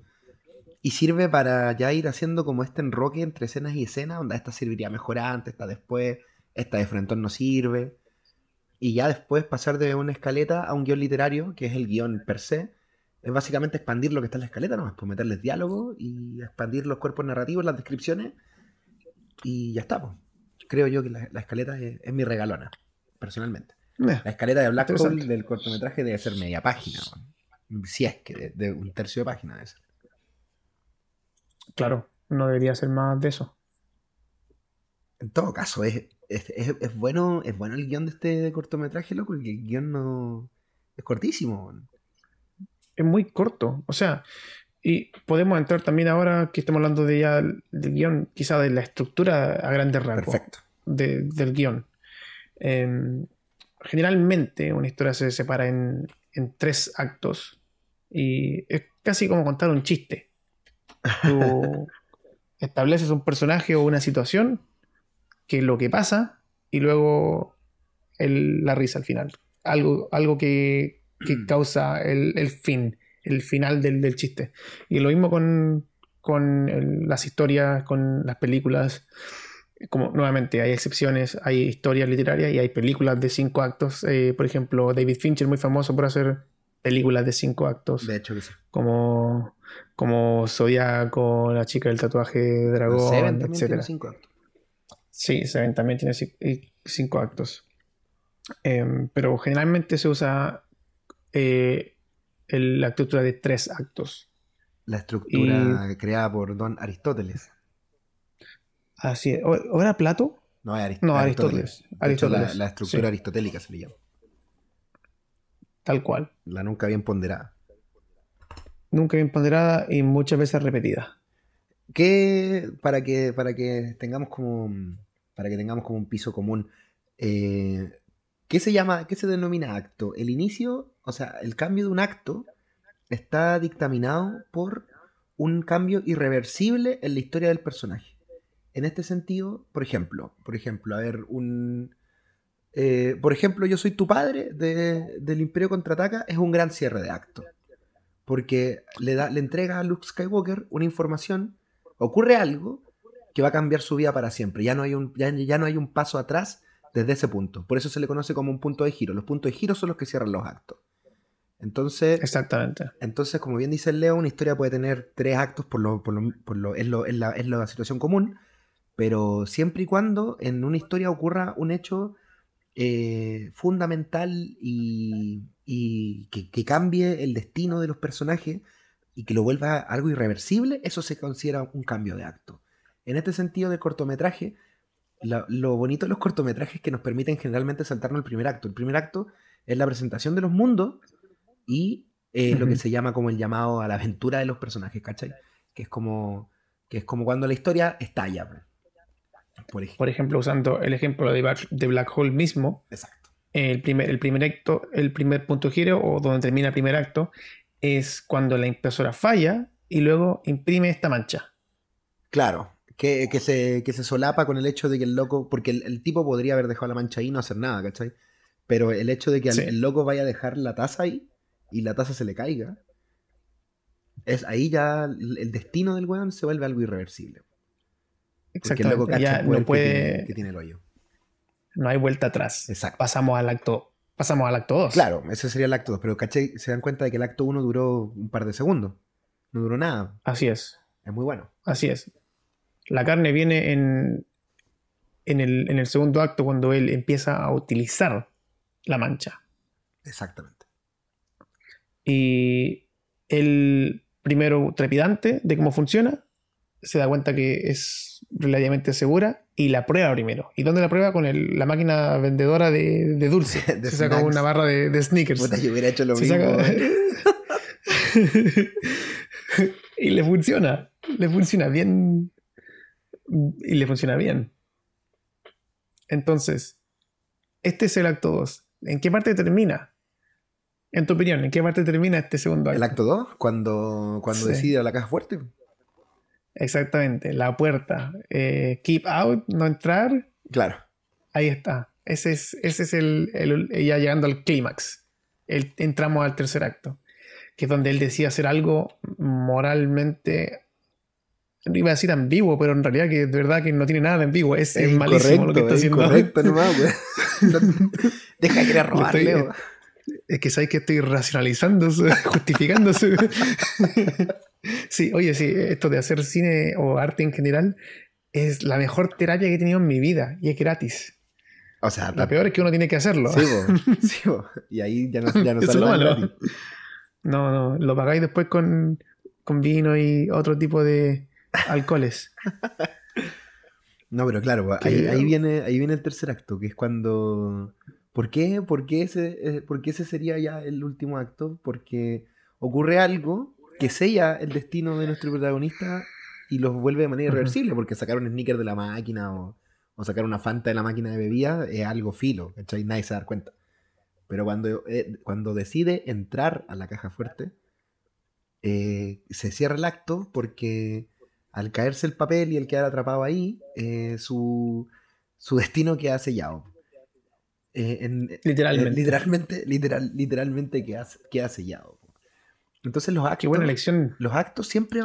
y sirve para ya ir haciendo como este enroque entre escenas y escenas, donde esta serviría mejor antes, esta después, esta de frentón no sirve y ya después pasar de una escaleta a un guión literario, que es el guión per se, es básicamente expandir lo que está en la escaleta, ¿no? Pues meterles diálogo y expandir los cuerpos narrativos, las descripciones y ya está, pues. Creo yo que la escaleta es mi regalona, personalmente. La escaleta de Black Hole Interesante. del cortometraje debe ser media página, weón. Si es que de un tercio de página debe ser. Claro, no debería ser más de eso. En todo caso, es bueno el guión de este cortometraje, loco, porque el guión no... Es cortísimo, weón. Es muy corto. O sea, y podemos entrar también ahora que estamos hablando de ya del guión, quizá de la estructura a grandes rasgos Perfecto. del guión. Eh, Generalmente una historia se separa en tres actos y es casi como contar un chiste. Tú estableces un personaje o una situación, que es lo que pasa, y luego la risa al final. Algo que causa el final del chiste. Y lo mismo con las historias, con las películas. Como nuevamente hay excepciones, hay historias literarias y hay películas de 5 actos. Por ejemplo, David Fincher, muy famoso por hacer películas de 5 actos, De hecho que sí. como, como Zodiaco, La chica del tatuaje de Bueno, Seven dragón, también tiene etcétera. 5 actos. Sí, Seven también tiene 5 actos. Pero generalmente se usa eh, la estructura de 3 actos. La Y estructura creada por Don Aristóteles. así es. ¿O era Plato? No, es No, Aristóteles. Aristóteles. De hecho, la Aristóteles, estructura sí, aristotélica se le llama. tal cual. La nunca bien ponderada. Nunca bien ponderada y muchas veces repetida. Que para que tengamos como un piso común, eh, qué se denomina acto? El inicio, o sea, el cambio de un acto está dictaminado por un cambio irreversible en la historia del personaje. En este sentido, por ejemplo, a ver, por ejemplo, Yo soy tu padre del Imperio Contraataca es un gran cierre de acto porque le entrega a Luke Skywalker una información, ocurre algo que va a cambiar su vida para siempre. Ya no hay un paso atrás desde ese punto. Por eso se le conoce como un punto de giro. Los puntos de giro son los que cierran los actos. Entonces, Exactamente. como bien dice el Leo, una historia puede tener 3 actos es la situación común, pero siempre y cuando en una historia ocurra un hecho fundamental y que cambie el destino de los personajes y que lo vuelva algo irreversible, eso se considera un cambio de acto. En este sentido del cortometraje, lo bonito de los cortometrajes es que nos permiten generalmente saltarnos el primer acto. El primer acto es la presentación de los mundos y lo que Ujú. se llama como el llamado a la aventura de los personajes, ¿cachai? Que es como, que es como cuando la historia estalla. Por ejemplo. Por ejemplo, usando el ejemplo de Black Hole mismo, Exacto. el primer punto de giro, o donde termina el primer acto, es cuando la impresora falla y luego imprime esta mancha. Claro, que se solapa con el hecho de que el loco, porque el tipo podría haber dejado la mancha ahí y no hacer nada, ¿cachai? Pero el hecho de que Sí, el loco vaya a dejar la taza ahí y la taza se le caiga, es ahí ya el destino del weón se vuelve algo irreversible. Porque el loco exactamente. cacha el Ya no poder puede, que tiene el hoyo. no hay vuelta atrás. Exacto. Pasamos al acto 2. Claro, ese sería el acto 2, pero ¿cachai? Se dan cuenta de que el acto uno duró un par de segundos. No duró nada. Así es, Es muy bueno. así es. La carne viene en el segundo acto cuando él empieza a utilizar la mancha. Exactamente. Y el primero trepidante de cómo funciona se da cuenta que es relativamente segura y la prueba primero. ¿Y dónde la prueba? Con la máquina vendedora de dulce. De Se saca una snacks. barra de Puta, sneakers. yo hubiera hecho lo Se mismo, saca... weón. y le funciona. Le funciona bien. Y le funciona bien. Entonces, este es el acto 2. ¿En qué parte termina? En tu opinión, ¿en qué parte termina este segundo El acto? acto 2 cuando Sí, decide a la caja fuerte. exactamente. La puerta. Keep out, no entrar. Claro. Ahí está. Ese es ya llegando al clímax. Entramos al tercer acto, que es donde él decide hacer algo moralmente, no iba a decir ambiguo, pero en realidad que de verdad que no tiene nada de ambiguo. Es malísimo lo que está Es haciendo. incorrecto nomás, weón. No- Deja de querer Le robar, estoy, Leo. es que sabes que estoy racionalizándose, justificándose. Sí, oye, sí, esto de hacer cine o arte en general es la mejor terapia que he tenido en mi vida y es gratis. O sea, Lo peor es que uno tiene que hacerlo. sí, po. Sí, po. Y ahí ya no Eso es sale lo tan malo. gratis. No, no, lo pagáis después con vino y otro tipo de alcoholes. No, pero claro, po, Que, ahí viene el tercer acto, que es cuando... ¿Por qué? ¿Por qué ese sería ya el último acto? Porque ocurre algo que sella el destino de nuestro protagonista y los vuelve de manera ujú, irreversible, porque sacar un sneaker de la máquina o sacar una Fanta de la máquina de bebida es algo filo, ¿cachai? Nadie se da cuenta. Pero cuando decide entrar a la caja fuerte, se cierra el acto porque al caerse el papel y el quedar atrapado ahí, su destino queda sellado. literalmente. Literalmente queda sellado. Entonces Qué buena elección. los actos siempre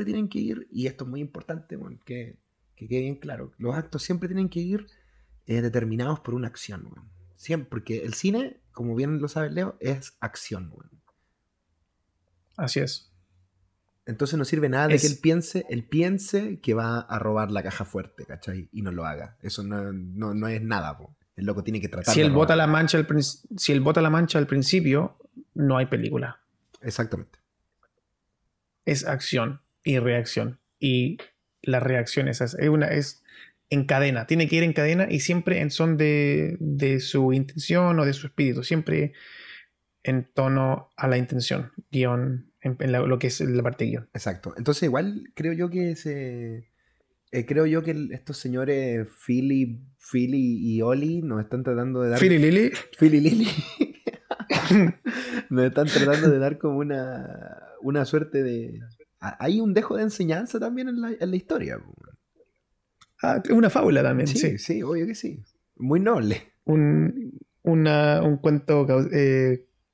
tienen que ir, y esto es muy importante, bueno, que quede bien claro, los actos siempre tienen que ir determinados por una acción, bueno. Siempre, porque el cine, como bien lo sabe Leo, es acción, bueno. Así es. Entonces no sirve nada de que Es, él piense que va a robar la caja fuerte, ¿cachai? Y no lo haga. Eso no es nada, po. El loco tiene que tratar si de él bota la robarla. mancha si él bota la mancha al principio, no hay película. Exactamente. Es acción y reacción. Y la reacción es en cadena. Tiene que ir en cadena y siempre en son de su intención o de su espíritu. Siempre en tono a la intención, guión, lo que es la parte guión. Exacto. Entonces igual creo yo que estos señores Philly y Oli nos están tratando de dar... Philly Lily. Philly y Lily nos están tratando de dar como una suerte de... Hay un dejo de enseñanza también en la historia, po. Es una fábula también, Sí, sí. sí, obvio que sí. Muy noble. Un cuento,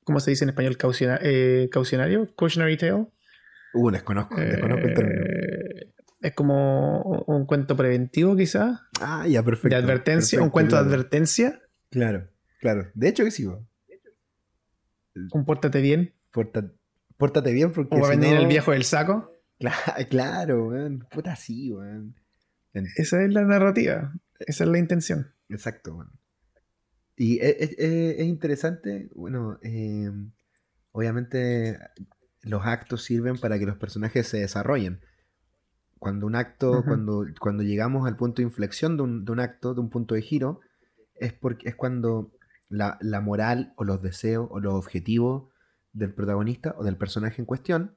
¿cómo se dice en español? Caucionario, cautionary tale. Desconozco el término. Es como un cuento preventivo, quizás, Ah, ya, de perfecto, advertencia, un perfecto, cuento de claro, advertencia, claro, claro. De hecho que sí, po. compórtate bien, Porta- Pórtate bien o porque va a si venir el no... viejo del saco. Claro, weón. Puta sí, weón. En- Esa es la narrativa, esa es la intención. Exacto, weón. Y es interesante, bueno, obviamente los actos sirven para que los personajes se desarrollen. Ujú. Cuando llegamos al punto de inflexión de un acto, de un punto de giro, es cuando la moral o los deseos o los objetivos del protagonista o del personaje en cuestión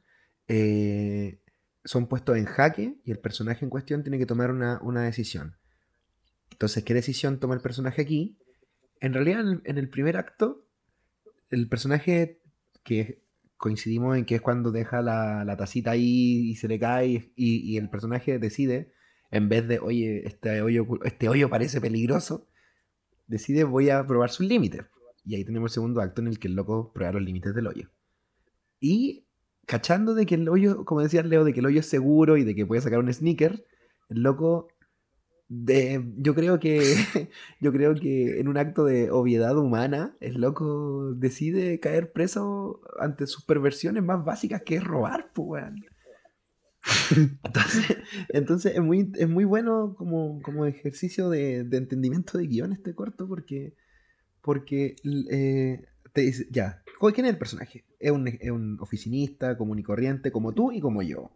eh, son puestos en jaque y el personaje en cuestión tiene que tomar una decisión. Entonces, ¿qué decisión toma el personaje aquí? En realidad, en el primer acto, el personaje que coincidimos en que es cuando deja la tacita ahí y se le cae y el personaje decide, en vez de, oye, este hoyo parece peligroso, decide voy a probar sus límites. Y ahí tenemos el segundo acto en el que el loco prueba los límites del hoyo. Y cachando de que el hoyo, como decía Leo, de que el hoyo es seguro y de que puede sacar un sneaker, el loco yo creo que yo creo que en un acto de obviedad humana, el loco decide caer preso ante sus perversiones más básicas que es robar, pues, weón. Entonces, entonces es muy bueno como ejercicio de entendimiento de guión este corto porque te dice, ya, ¿quién es el personaje? Es un oficinista común y corriente como tú y como yo.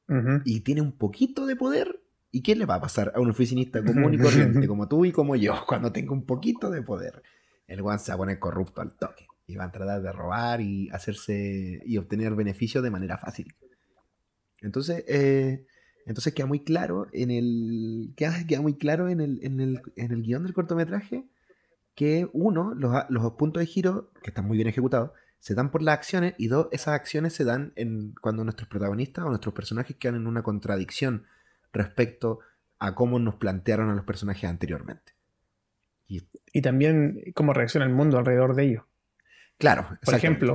Ujú. y tiene un poquito de poder. ¿Y qué le va a pasar a un oficinista común y corriente como tú y como yo cuando tenga un poquito de poder? El guan se va a poner corrupto al toque y va a tratar de robar y hacerse y obtener beneficios de manera fácil. Entonces queda muy claro queda muy claro en el guión del cortometraje que uno, los puntos de giro, que están muy bien ejecutados, se dan por las acciones, y dos, esas acciones se dan cuando nuestros protagonistas o nuestros personajes quedan en una contradicción respecto a cómo nos plantearon a los personajes anteriormente. Y Y también cómo reacciona el mundo alrededor de ellos. claro, Por exactamente.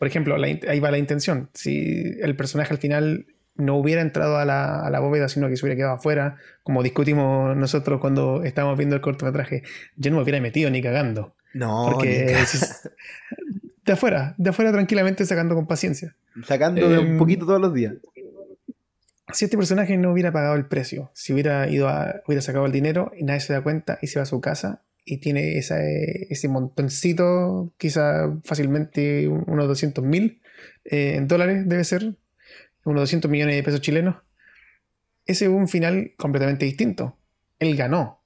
ejemplo, ahí va la intención. Si el personaje al final no hubiera entrado a la bóveda, sino que se hubiera quedado afuera, como discutimos nosotros cuando estábamos viendo el cortometraje, yo no me hubiera metido ni cagando. No, Porque de afuera tranquilamente sacando con paciencia. sacando de un Eh, poquito todos los días. si este personaje no hubiera pagado el precio, si hubiera sacado el dinero y nadie se da cuenta y se va a su casa y tiene ese montoncito, quizá fácilmente unos 200.000 en dólares, debe ser, unos 200 millones de pesos chilenos, ese es un final completamente distinto. Él ganó.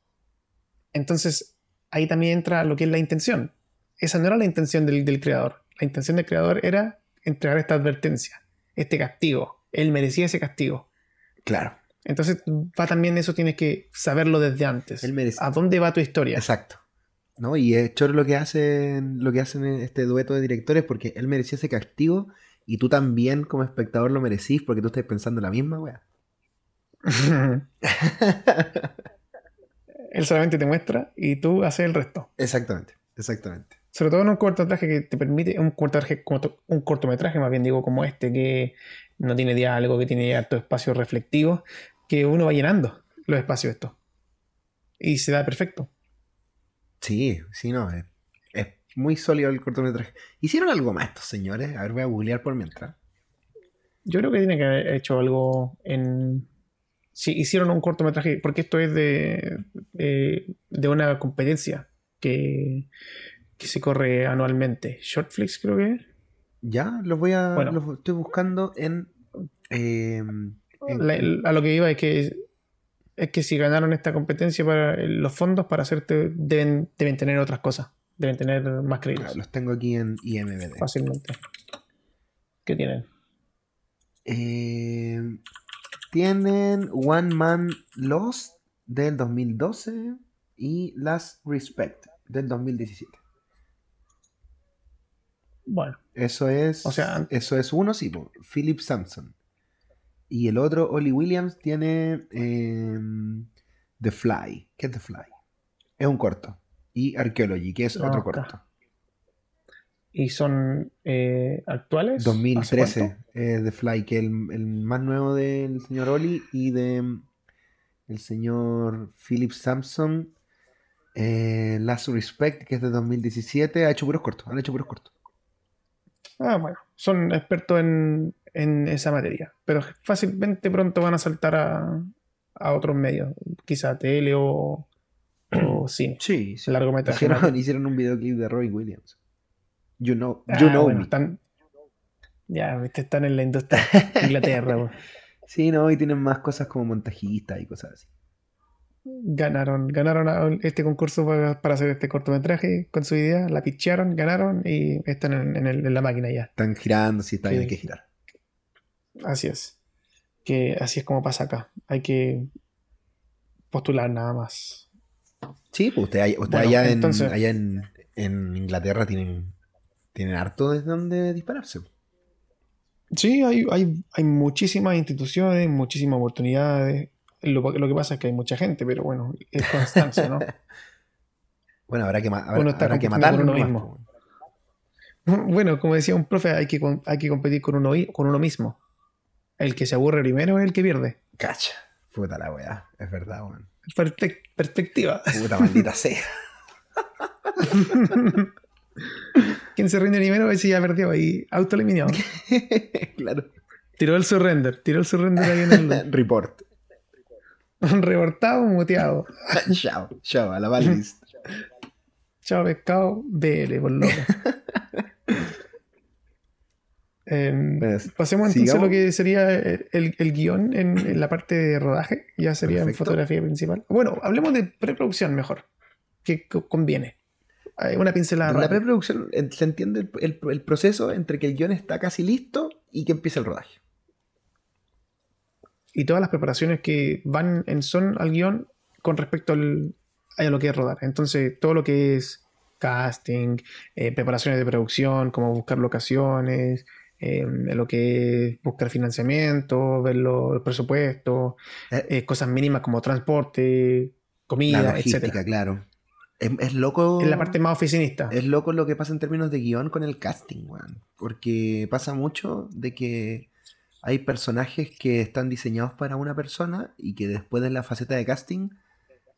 Entonces, ahí también entra lo que es la intención. Esa no era la intención del creador. La intención del creador era entregar esta advertencia, este castigo. Él merecía ese castigo. Claro. Entonces, va también eso, tienes que saberlo desde antes. Él merece. ¿A dónde va tu historia? Exacto. ¿No? Y es choro lo que hacen en este dueto de directores, porque él merecía ese castigo y tú también como espectador lo merecís porque tú estás pensando la misma wea. Él solamente te muestra y tú haces el resto. Exactamente, exactamente. Sobre todo en un cortometraje que te permite, un cortometraje más bien digo, como este, que no tiene diálogo, que tiene harto espacio reflectivo, que uno va llenando los espacios estos. Y se da perfecto. Sí, sí, no, es muy sólido el cortometraje. ¿Hicieron algo más estos señores? A ver, voy a googlear por mientras. Yo creo que tiene que haber hecho algo en... Sí, hicieron un cortometraje, porque esto es de una competencia que se corre anualmente. Shortflix creo que es. Ya, Bueno, los estoy buscando eh, a lo que iba es que si ganaron esta competencia para los fondos para hacerte deben tener otras cosas, deben tener más créditos los tengo aquí en IMDb. fácilmente. ¿Qué tienen? Eh, Tienen One Man Lost del 2012 y Last Respect del 2017. Bueno, Eso o es, sea, eso es uno, sí, po, Philip Sampson. Y el otro, Ollie Williams, tiene The Fly. ¿Qué es The Fly? Es un corto. Y Archaeology, que es otro corto. acá. ¿Y son actuales? ¿Hace 2013, cuánto? The Fly, que es el más nuevo del señor Ollie y de el señor Philip Sampson. Last Respect, que es de 2017, ha hecho puros cortos, han hecho puros cortos. Ah, bueno, son expertos en esa materia, pero fácilmente pronto van a saltar a otros medios, quizá tele o cine, Sí, sí. largometraje más Hicieron, bien. hicieron un videoclip de Robin Williams. You Ah, know bueno, me. están, ya, viste, están en la industria. Inglaterra, pues. Sí, no, y tienen más cosas como montajistas y cosas así. Ganaron este concurso para hacer este cortometraje con su idea, la pichearon, ganaron y están en la máquina ya. Están girando, sí, está bien, hay que Que, girar. así es. Que así es como pasa acá. Hay que postular nada más. Sí, pues usted Bueno, allá entonces, en Inglaterra tienen harto desde donde dispararse. sí, hay muchísimas instituciones, muchísimas oportunidades. Lo que pasa es que hay mucha gente, pero bueno, es constancia, ¿no? Bueno, Uno está habrá que compitiendo con matarlos uno nomás, mismo. pues. Bueno, como decía un profe, hay que competir con uno mismo. El que se aburre primero es el que pierde. Cacha. Puta la weá, es verdad, weón. Perspectiva. Puta maldita sea. Quien se rinde primero, ese ya perdió y autoeliminado. Claro. Tiró el surrender ahí en el LOL. Report. Reportado, muteado. Chao, chao, a la balist. Chao pescado, BL, por loco. Pues, Pasemos entonces a lo sigamos. que sería el guión en la parte de rodaje, ya sería en Perfecto. fotografía principal. Bueno, hablemos de preproducción mejor, que conviene. Una pincelada La rápida. preproducción, se entiende el proceso entre que el guión está casi listo y que empieza el rodaje. Y todas las preparaciones que van en son al guión con respecto a lo que es rodar. Entonces, todo lo que es casting, preparaciones de producción, como buscar locaciones, lo que es buscar financiamiento, ver el presupuesto, Eh, cosas mínimas como transporte, la comida, logística, etcétera. claro. Es Es la parte loco. más oficinista. Es loco lo que pasa en términos de guión con el casting, weón. Porque pasa mucho de que hay personajes que están diseñados para una persona y que después de la faceta de casting,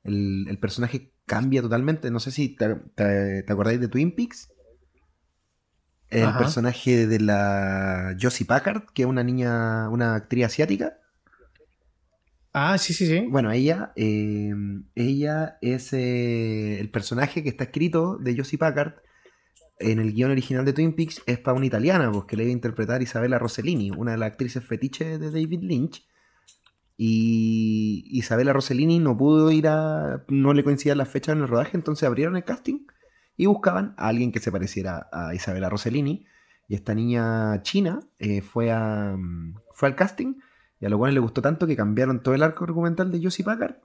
el personaje cambia totalmente. No sé si te acordáis de Twin Peaks. El Ajá. personaje de la Josie Packard, que es una niña, una actriz asiática. Ah, sí, sí, sí. Bueno, ella es el personaje que está escrito de Josie Packard en el guión original de Twin Peaks es para una italiana, pues que le iba a interpretar Isabella Rossellini, una de las actrices fetiche de David Lynch. Y Isabella Rossellini no pudo no le coincidían las fechas en el rodaje, entonces abrieron el casting y buscaban a alguien que se pareciera a Isabella Rossellini. Y esta niña china fue al casting y a lo cual le gustó tanto que cambiaron todo el arco argumental de Josie Packard,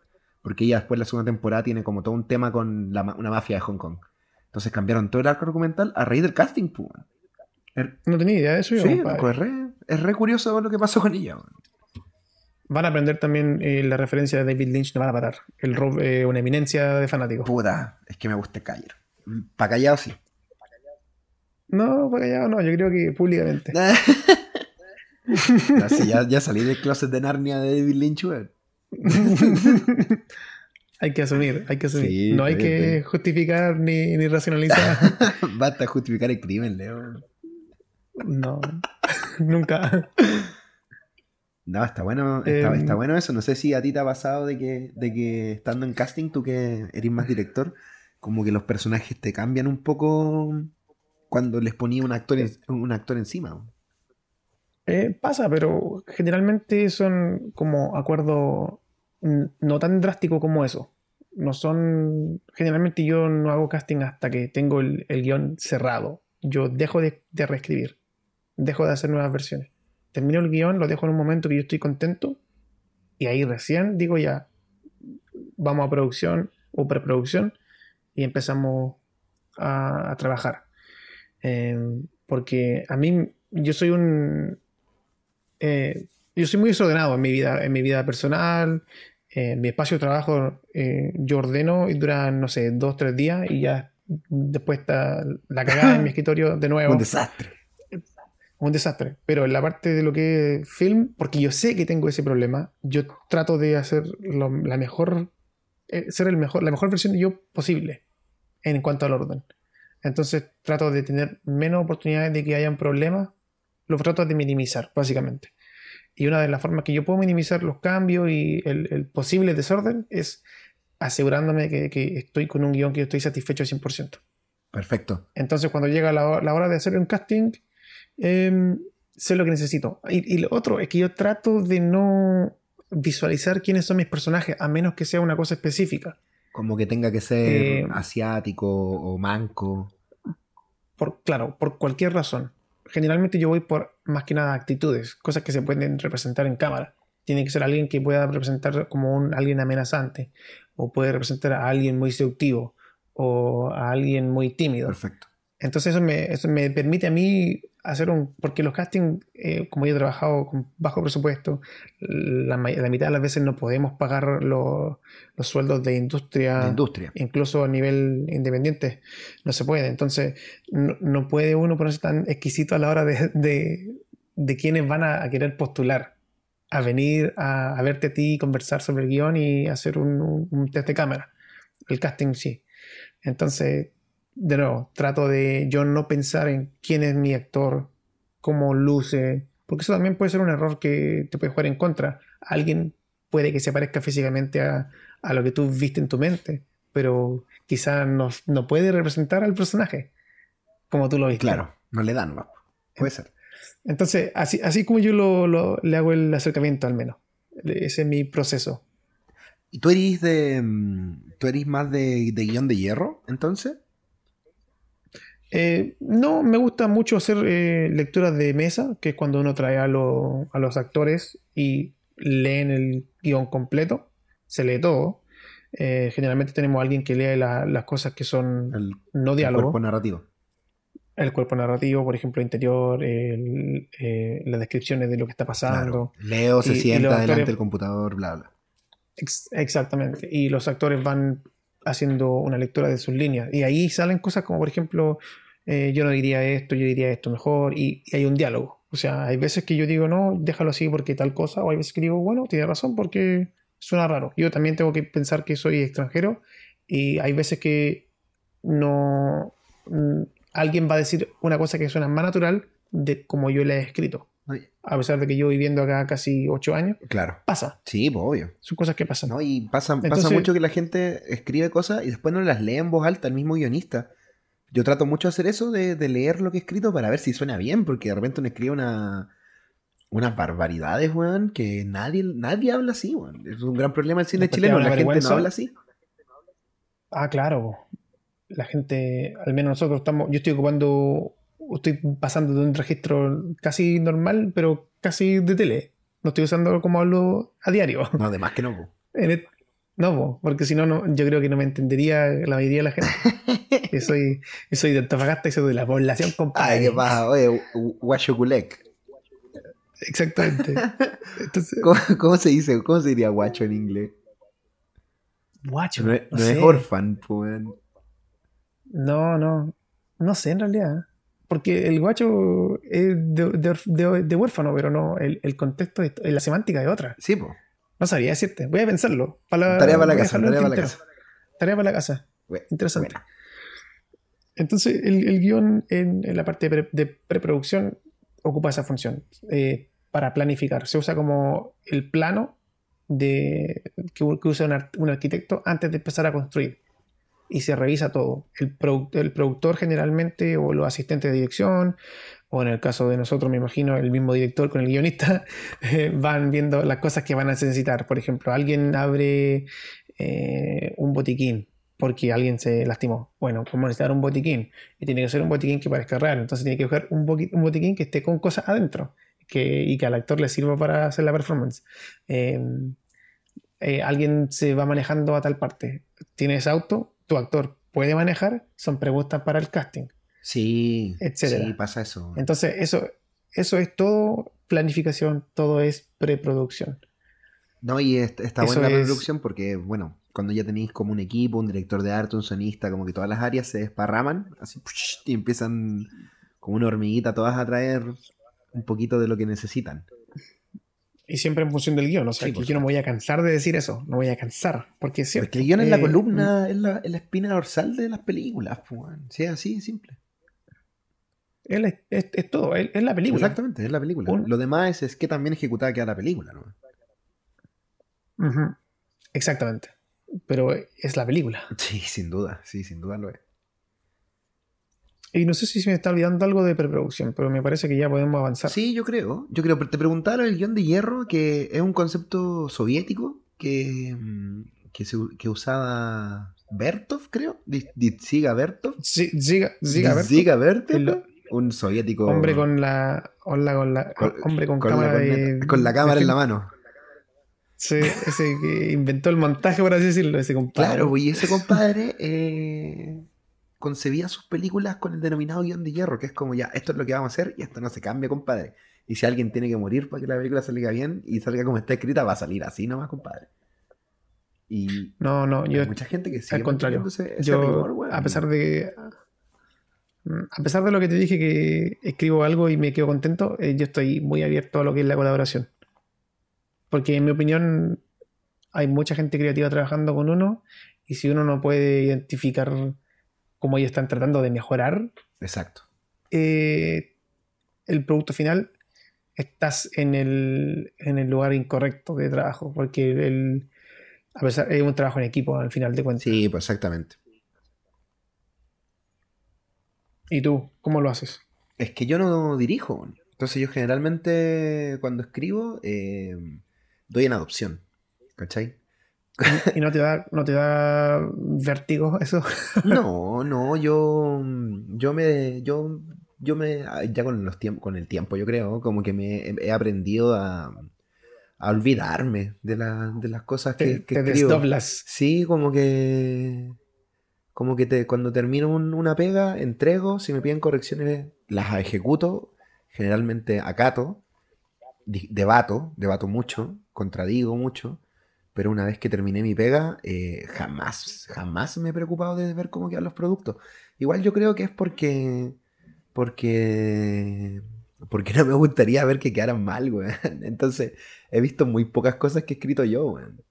porque ella después la segunda temporada tiene como todo un tema con una mafia de Hong Kong. Entonces cambiaron todo el arco argumental a raíz del casting, pues. Er- No tenía idea de eso yo, Sí, loco, compadre. es re curioso lo que pasó con ella, weón. Van a aprender también la referencia de David Lynch, no van a parar. El Rob, una eminencia de fanáticos. Puta, es que me gusta callar. Pa' callado sí. No, para allá no, yo creo que públicamente. No, sí, ya salí del closet de Narnia de David Lynch, weón. Hay que asumir, hay que asumir. Sí, No hay está que bien. justificar ni racionalizar. Basta justificar el crimen, Leo. No, nunca. No, está bueno, está Em, bueno eso. No sé si a ti te ha pasado de que estando en casting, tú que eres más director, como que los personajes te cambian un poco cuando les ponía un actor encima, weón. pasa, pero generalmente son como acuerdos no tan drásticos como eso. No son. Generalmente yo no hago casting hasta que tengo el guión cerrado. Yo dejo de reescribir, dejo de hacer nuevas versiones. Termino el guión, lo dejo en un momento que yo estoy contento y ahí recién digo ya, vamos a producción o preproducción y empezamos a trabajar. Eh, Porque a mí, yo soy un. Yo soy muy desordenado en mi vida personal. Mi espacio de trabajo, yo ordeno y dura, no sé, 2, 3 días y ya después está la cagada en mi escritorio de Un nuevo. desastre. Un desastre. Pero en la parte de lo que es film, porque yo sé que tengo ese problema, yo trato de hacer la mejor, ser la mejor versión de yo posible en cuanto al orden. Entonces trato de tener menos oportunidades de que hayan problemas, los trato de minimizar, básicamente. Y una de las formas que yo puedo minimizar los cambios y el posible desorden es asegurándome que estoy con un guión que yo estoy satisfecho al 100%. Perfecto. Entonces cuando llega la hora de hacer un casting, eh, sé lo que necesito. Y lo otro es que yo trato de no visualizar quiénes son mis personajes, a menos que sea una cosa específica. Como que tenga que ser Eh, asiático o manco. claro, por cualquier razón. Generalmente yo voy por más que nada actitudes, cosas que se pueden representar en cámara. Tiene que ser alguien que pueda representar como alguien amenazante, o puede representar a alguien muy seductivo, o a alguien muy tímido. Perfecto. Entonces eso me permite a mí hacer un. Porque los castings, como yo he trabajado con bajo presupuesto, la mitad de las veces no podemos pagar los sueldos de De industria, industria. incluso a nivel independiente, no se puede. Entonces no puede uno ponerse tan exquisito a la hora de quienes van a querer postular, a venir a verte a ti, conversar sobre el guión y hacer un test de cámara. El casting sí. Entonces, de nuevo, trato de yo no pensar en quién es mi actor, cómo luce, porque eso también puede ser un error que te puede jugar en contra. Alguien puede que se parezca físicamente a lo que tú viste en tu mente, pero quizá no puede representar al personaje como tú lo viste. Claro, no le dan, va. Puede ser. Entonces, así como yo le hago el acercamiento al menos. Ese es mi proceso. ¿Y tú eres tú eres más de guión de hierro, entonces? No, me gusta mucho hacer lecturas de mesa, que es cuando uno trae a los actores y leen el guión completo, se lee todo. Generalmente tenemos a alguien que lee las cosas que son El, no el cuerpo diálogo, narrativo. el cuerpo narrativo, por ejemplo, interior, las descripciones de lo que está Claro. pasando, Leo se y los sienta delante actores, del computador, bla, bla. exactamente, y los actores van haciendo una lectura de sus líneas, y ahí salen cosas como, por ejemplo, yo no diría esto, yo diría esto mejor, y hay un diálogo. O sea, hay veces que yo digo, no, déjalo así porque tal cosa, o hay veces que digo, bueno, tiene razón porque suena raro. Yo también tengo que pensar que soy extranjero, y hay veces que no, mm, alguien va a decir una cosa que suena más natural de como yo la he escrito. No, A pesar de que yo viviendo acá casi 8 años, claro. pasa, Sí, pues obvio. son cosas que pasan. ¿No? Y pasa Entonces, mucho que la gente escribe cosas y después no las lee en voz alta, el mismo guionista. Yo trato mucho de hacer eso, de leer lo que he escrito para ver si suena bien, porque de repente uno escribe unas barbaridades, weón, que nadie habla así, weón. Es un gran problema del cine después te da chileno, una la gente no habla vergüenza. así. Claro, la gente, al menos nosotros estamos, yo estoy pasando de un registro casi normal, pero casi de tele. No estoy usando como hablo a diario. No, además que no, po. En et- no, porque si no, yo creo que no me entendería la mayoría de la gente. Que soy de Antofagasta y soy de la población, Ay, qué compadre. pasa, oye, guacho culec. Exactamente. Entonces, ¿Cómo se dice? ¿Cómo se diría guacho en inglés? No guacho, es, no no es sé. orphan, po, weón. No sé en realidad. Porque el guacho es de huérfano, pero no, el contexto, la semántica es otra. Sí, po. No sabría decirte. Voy a pensarlo. Tarea para la Voy a casa, dejarlo en el tarea para la tintero. casa. Tarea para la casa. Interesante. Buena. Entonces, el guión en la parte de preproducción ocupa esa función para planificar. Se usa como el plano que usa un arquitecto antes de empezar a construir. Y se revisa todo. El productor generalmente, o los asistentes de dirección, o en el caso de nosotros, me imagino, el mismo director con el guionista, van viendo las cosas que van a necesitar. Por ejemplo, alguien abre un botiquín porque alguien se lastimó. Bueno, ¿cómo necesitar un botiquín? Y tiene que ser un botiquín que parezca real. Entonces tiene que buscar un botiquín que esté con cosas adentro y que al actor le sirva para hacer la performance. Eh, Alguien se va manejando a tal parte. ¿Tienes auto? ¿Tu actor puede manejar? Son preguntas para el casting, Sí, sí, etcétera. pasa eso, weón. Entonces, eso es todo planificación, todo es preproducción. No, y está buena Eso la es, preproducción porque, bueno, cuando ya tenéis como un equipo, un director de arte, un sonista, como que todas las áreas se desparraman, así, y empiezan como una hormiguita todas a traer un poquito de lo que necesitan. y siempre en función del guión, o Sí, sea, por que yo no me voy supuesto. a cansar de decir eso, no voy a cansar, porque es Porque el cierto. guión es la columna, es la espina dorsal de las películas, pues, weón. Sí, así de simple. Es todo, es la película. Exactamente, es la película. Un- Lo demás es que también ejecutada queda la película, ¿no? Ujú, exactamente. Pero es la película. Sí, sin duda lo es. Y no sé si se me está olvidando algo de preproducción, pero me parece que ya podemos avanzar. Sí, pero te preguntaba el guión de hierro, que es un concepto soviético que usaba Bertov, creo, Ditziga Bertov. Sí, Ziga Berto, Ditziga Bertov, el un hombre soviético con la, hola, con, hombre con con la cámara corneta, con la de cámara en la film. mano. Sí, ese que inventó el montaje, por así decirlo, ese Claro, compadre. pues, y ese compadre concebía sus películas con el denominado guión de hierro, que es como ya, esto es lo que vamos a hacer y esto no se cambia, compadre. Y si alguien tiene que morir para que la película salga bien y salga como está escrita, va a salir así nomás, compadre. Y No, no, hay yo mucha gente que al sigue manteniendo contrario. ese rigor, Yo, weón. a pesar de lo que te dije que escribo algo y me quedo contento, yo estoy muy abierto a lo que es la colaboración. Porque en mi opinión hay mucha gente creativa trabajando con uno, y si uno no puede identificar cómo ellos están tratando de mejorar Exacto. eh, el producto final, estás en el lugar incorrecto de trabajo, porque a pesar, es un trabajo en equipo al final de cuentas. Sí, pues exactamente. ¿Y tú, cómo lo haces? Es que yo no dirijo, weón. Entonces yo generalmente cuando escribo doy en adopción, ¿cachai? ¿Y no te da vértigo eso? No, no, ya con con el tiempo, yo creo, como que he aprendido a olvidarme de las cosas que Te escribo. desdoblas. Sí, cuando termino una pega, entrego, si me piden correcciones, las ejecuto, generalmente acato, debato mucho, contradigo mucho, pero una vez que terminé mi pega, jamás me he preocupado de ver cómo quedan los productos. Igual yo creo que es porque, porque no me gustaría ver que quedaran mal, weón. Entonces, he visto muy pocas cosas que he escrito yo, weón.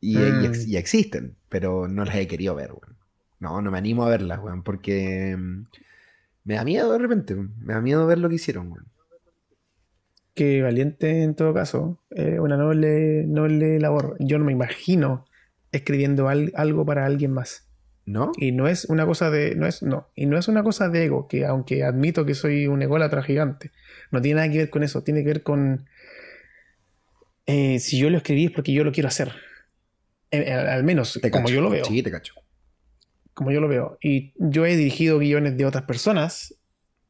Mm, Y existen, pero no las he querido ver, weón. No, no me animo a verlas, weón, porque me da miedo de repente, weón. Me da miedo ver lo que hicieron, weón. qué valiente en todo caso. Una noble labor. Yo no me imagino escribiendo algo para alguien más. ¿No? Y no es una cosa de, no es, no, y no es una cosa de ego, que aunque admito que soy un ególatra gigante, no tiene nada que ver con eso, tiene que ver con si yo lo escribí es porque yo lo quiero hacer. Al menos Te como cacho. yo lo veo. Sí, te cacho. Como yo lo veo. Y yo he dirigido guiones de otras personas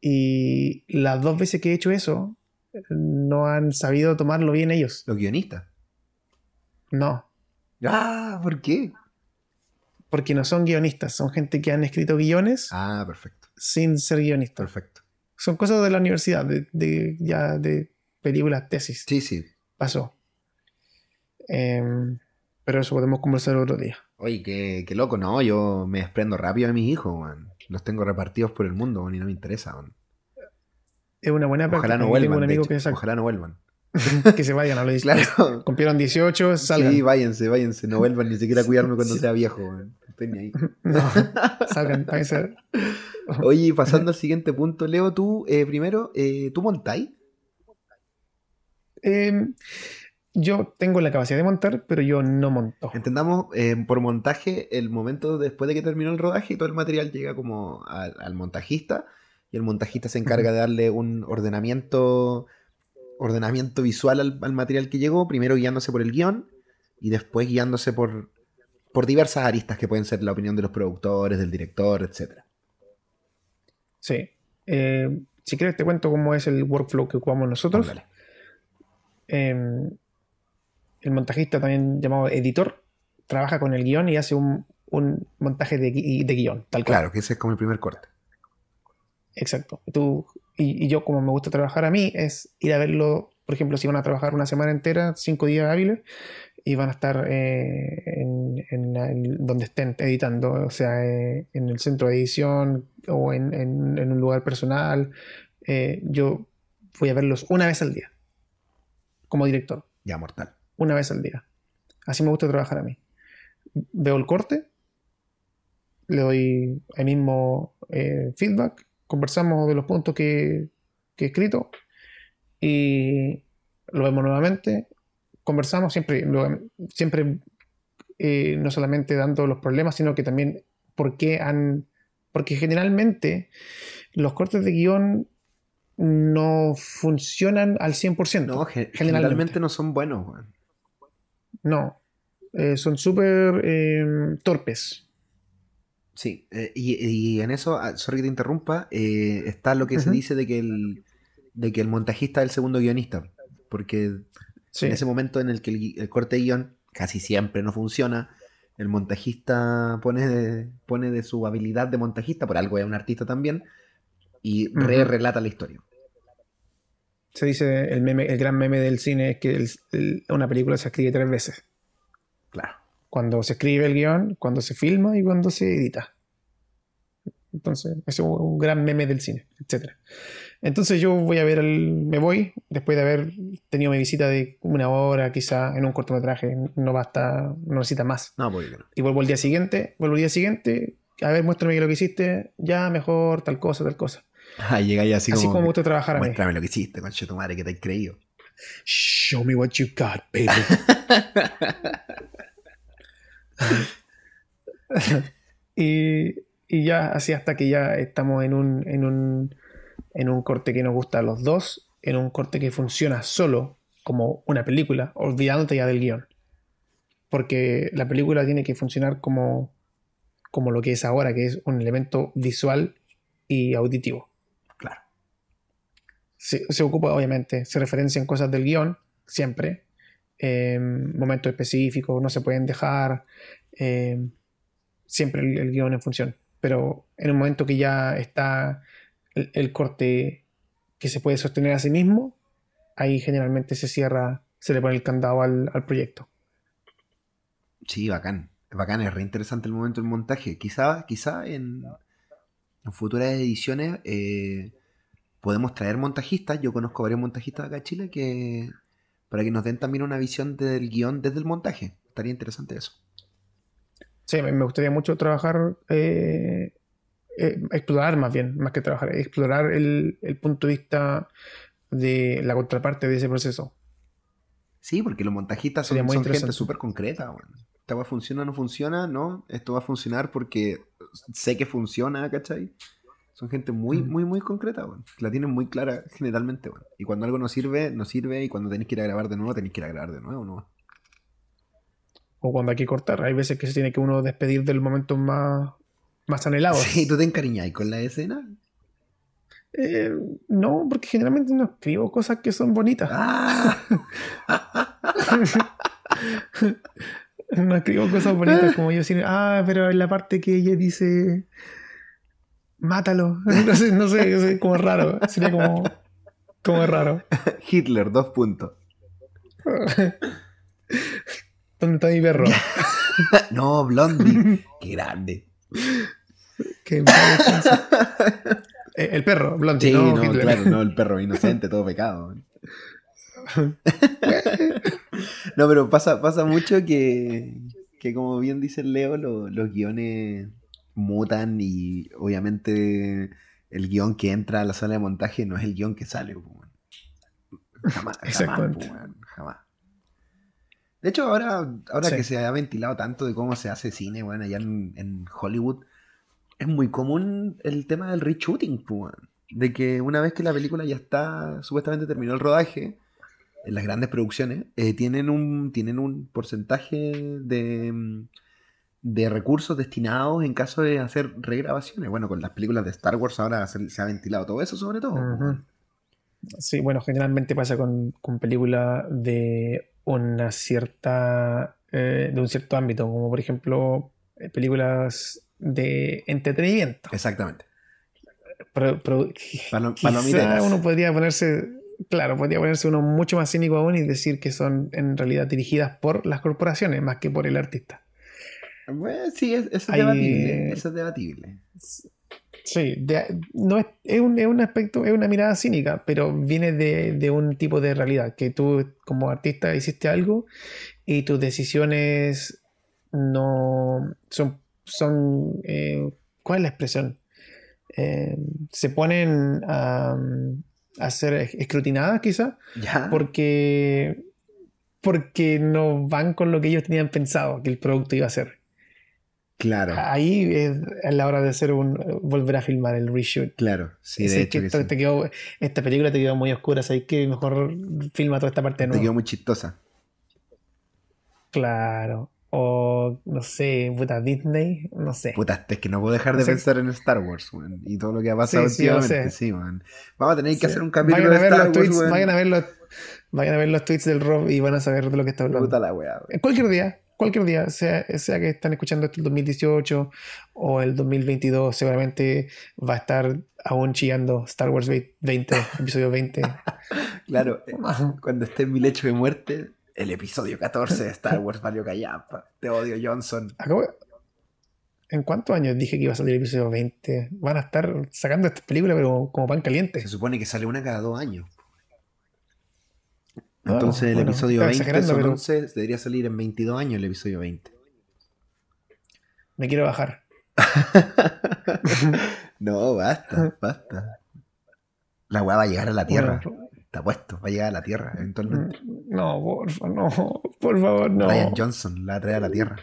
y las dos veces que he hecho eso no han sabido tomarlo bien ellos. Los guionistas. No, Ah, ¿por qué? porque no son guionistas, son gente que han escrito guiones Ah, perfecto. sin ser guionistas. Perfecto. Son cosas de la universidad, ya de películas, tesis. Sí, sí. Pasó. Em, pero eso podemos conversar otro día. Oye, qué loco, ¿no? Yo me desprendo rápido de mis hijos, weón. Los tengo repartidos por el mundo, weón, y no me interesa, weón. Es una buena Ojalá no práctica. Yo tengo un vuelvan, de amigo hecho. que, es, Ojalá no vuelvan. que se vayan a los Claro. cumplieron 18, Sí, salgan. váyanse. No vuelvan ni siquiera a Sí, cuidarme cuando sí. sea viejo, weón. No estoy ni ahí. No, salgan, váyanse. Oye, pasando al siguiente punto, Leo, tú, primero, ¿tú montáis? Em, yo tengo la capacidad de montar, pero yo no monto. Entendamos por montaje el momento después de que terminó el rodaje y todo el material llega como al montajista y el montajista se encarga Ujú. de darle un ordenamiento visual al material que llegó, primero guiándose por el guión y después guiándose por diversas aristas que pueden ser la opinión de los productores, del director, etcétera. Sí. Si quieres te cuento cómo es el workflow que ocupamos nosotros. Ándale. Em, el montajista, también llamado editor, trabaja con el guión y hace un montaje de guión, tal cual. Claro, que ese es como el primer corte. Exacto. Y yo, como me gusta trabajar a mí, es ir a verlo, por ejemplo, si van a trabajar una semana entera, 5 días hábiles, y van a estar en donde estén editando, o sea, en el centro de edición o en un lugar personal. Yo voy a verlos una vez al día, como director, Ya, mortal. una vez al día. Así me gusta trabajar a mí. Veo el corte, le doy ahí mismo feedback, conversamos de los puntos que he escrito y lo vemos nuevamente, conversamos siempre no solamente dando los problemas, sino que también por qué han... Porque generalmente los cortes de guión no funcionan al No, 100%, generalmente generalmente. no son buenos, weón. No, son súper torpes. Sí, y en eso, sorry que te interrumpa, está lo que se Ujú. dice de que el montajista es el segundo guionista, porque en ese Sí. momento en el que el corte de guión casi siempre no funciona, el montajista pone de su habilidad de montajista, por algo es un artista también, y Ujú. relata la historia. Se dice el meme, el gran meme del cine es que una película se escribe 3 veces. Claro. Cuando se escribe el guión, cuando se filma y cuando se edita. Entonces, ese es un gran meme del cine, etcétera. Entonces yo me voy, después de haber tenido mi visita de 1 hora, quizá en un cortometraje, no basta, no necesita más. No, porque no. Y vuelvo el día siguiente, a ver, muéstrame lo que hiciste, ya mejor, tal cosa, tal cosa. Ah, llega ahí así Así como como me que, gusta trabajar a mí. muéstrame lo que hiciste, conche tu madre, que te has creído. Show me what you got, baby. y, y ya, así hasta que ya estamos en un corte que nos gusta a los dos, en un corte que funciona solo como una película, olvidándote ya del guión. Porque la película tiene que funcionar como lo que es ahora, que es un elemento visual y auditivo. Claro. Se ocupa, obviamente, se referencian cosas del guión, siempre. Momentos específicos, no se pueden dejar. Siempre el guión en función. Pero en un momento que ya está el corte que se puede sostener a sí mismo, ahí generalmente se cierra, se le pone el candado al proyecto. Sí, bacán. Es bacán, es re interesante el momento del montaje. Quizá en futuras ediciones podemos traer montajistas. Yo conozco varios montajistas acá en Chile para que nos den también una visión del guión desde el montaje. Estaría interesante eso. Sí, me gustaría mucho trabajar, explorar más bien, más que trabajar, explorar el punto de vista de la contraparte de ese proceso. Sí, porque los montajistas Sería muy son gente interesante. súper concreta. Bueno. ¿Esta va a funcionar o no funciona? No, esto va a funcionar porque sé que funciona, ¿cachai? Son gente muy, Mm. muy, muy concreta, bueno. La tienen muy clara generalmente, bueno. Y cuando algo no sirve, no sirve. Y cuando tenéis que ir a grabar de nuevo, tenéis que ir a grabar de nuevo, ¿no? O cuando hay que cortar, hay veces que se tiene que uno despedir del momento más Sí, anhelados. ¿tú te encariñáis con la escena? Eh, no, porque generalmente no escribo cosas que son bonitas. ¡Ah! No escribo cosas bonitas como yo, sino, pero en la parte que ella dice, mátalo. No sé, como raro. Sería como raro. Hitler, 2 puntos. ¿Dónde está mi perro? No, Blondie. Qué grande. Que en paz descanse. El perro, Blondie, Sí, no no, Hitler. claro, no, el perro inocente, todo pecado. Bueno, No, pero pasa mucho que como bien dice Leo, los guiones mutan y obviamente el guión que entra a la sala de montaje no es el guión que sale, pues, weón. Jamás, jamás, pues, exactamente. weón, jamás. De hecho, ahora Sí. que se ha ventilado tanto de cómo se hace cine, bueno, allá en Hollywood, es muy común el tema del reshooting, pues, weón. De que una vez que la película ya está, supuestamente terminó el rodaje, en las grandes producciones, tienen un porcentaje de recursos destinados en caso de hacer regrabaciones. Bueno, con las películas de Star Wars ahora se ha ventilado todo eso, sobre todo, pues, Ujú. weón. Sí, bueno, generalmente pasa con películas de un cierto ámbito, como por ejemplo películas de entretenimiento. Exactamente. Pero, quizá uno Palomiteras. podría ponerse, claro, podría ponerse uno mucho más cínico aún y decir que son en realidad dirigidas por las corporaciones más que por el artista. Bueno, sí, eso es debatible. Hay, Eso es debatible. sí, no es un aspecto, es una mirada cínica, pero viene de un tipo de realidad, que tú como artista hiciste algo y tus decisiones no son, ¿cuál es la expresión? Eh, Se ponen a ser escrutinadas quizás ¿Ya? porque, porque no van con lo que ellos tenían pensado que el producto iba a ser. Claro, Ahí es la hora de volver a filmar el reshoot. claro. Sí, Es de decir, que hecho que sí. esta película te quedó muy oscura, sabes que mejor filma toda esta parte de Te quedó nuevo. muy chistosa. Claro. O no sé, puta Disney, no sé. Puta, es que no puedo dejar No de sé. pensar en Star Wars, weón. Y todo lo que ha pasado Sí, sí, yo lo últimamente, sé. sí, weón. Vamos a tener que Sí. hacer un capítulo de Star Wars, weón. Vayan a ver los tweets del Rob y van a saber de lo que está Puta hablando. la weá, weón. Cualquier día, sea que están escuchando esto el 2018 o el 2022, seguramente va a estar aún chillando Star Wars 20, episodio 20. Claro, cuando esté en mi lecho de muerte, el episodio 14 de Star Wars valió callampa. Te odio, Johnson. Acabo- ¿En cuántos años dije que iba a salir el episodio 20? Van a estar sacando esta película, pero como pan Se caliente. supone que sale una cada 2 años. Oh, Entonces el bueno, episodio estaba 20 exagerando, son pero 11, debería salir en 22 años el episodio 20. me quiero bajar. No, basta, basta. La weá va a llegar a la Bueno, Tierra. Está puesto, va a llegar a la Tierra eventualmente. no, porfa, no, por favor, Ryan no. Johnson la trae a la Tierra.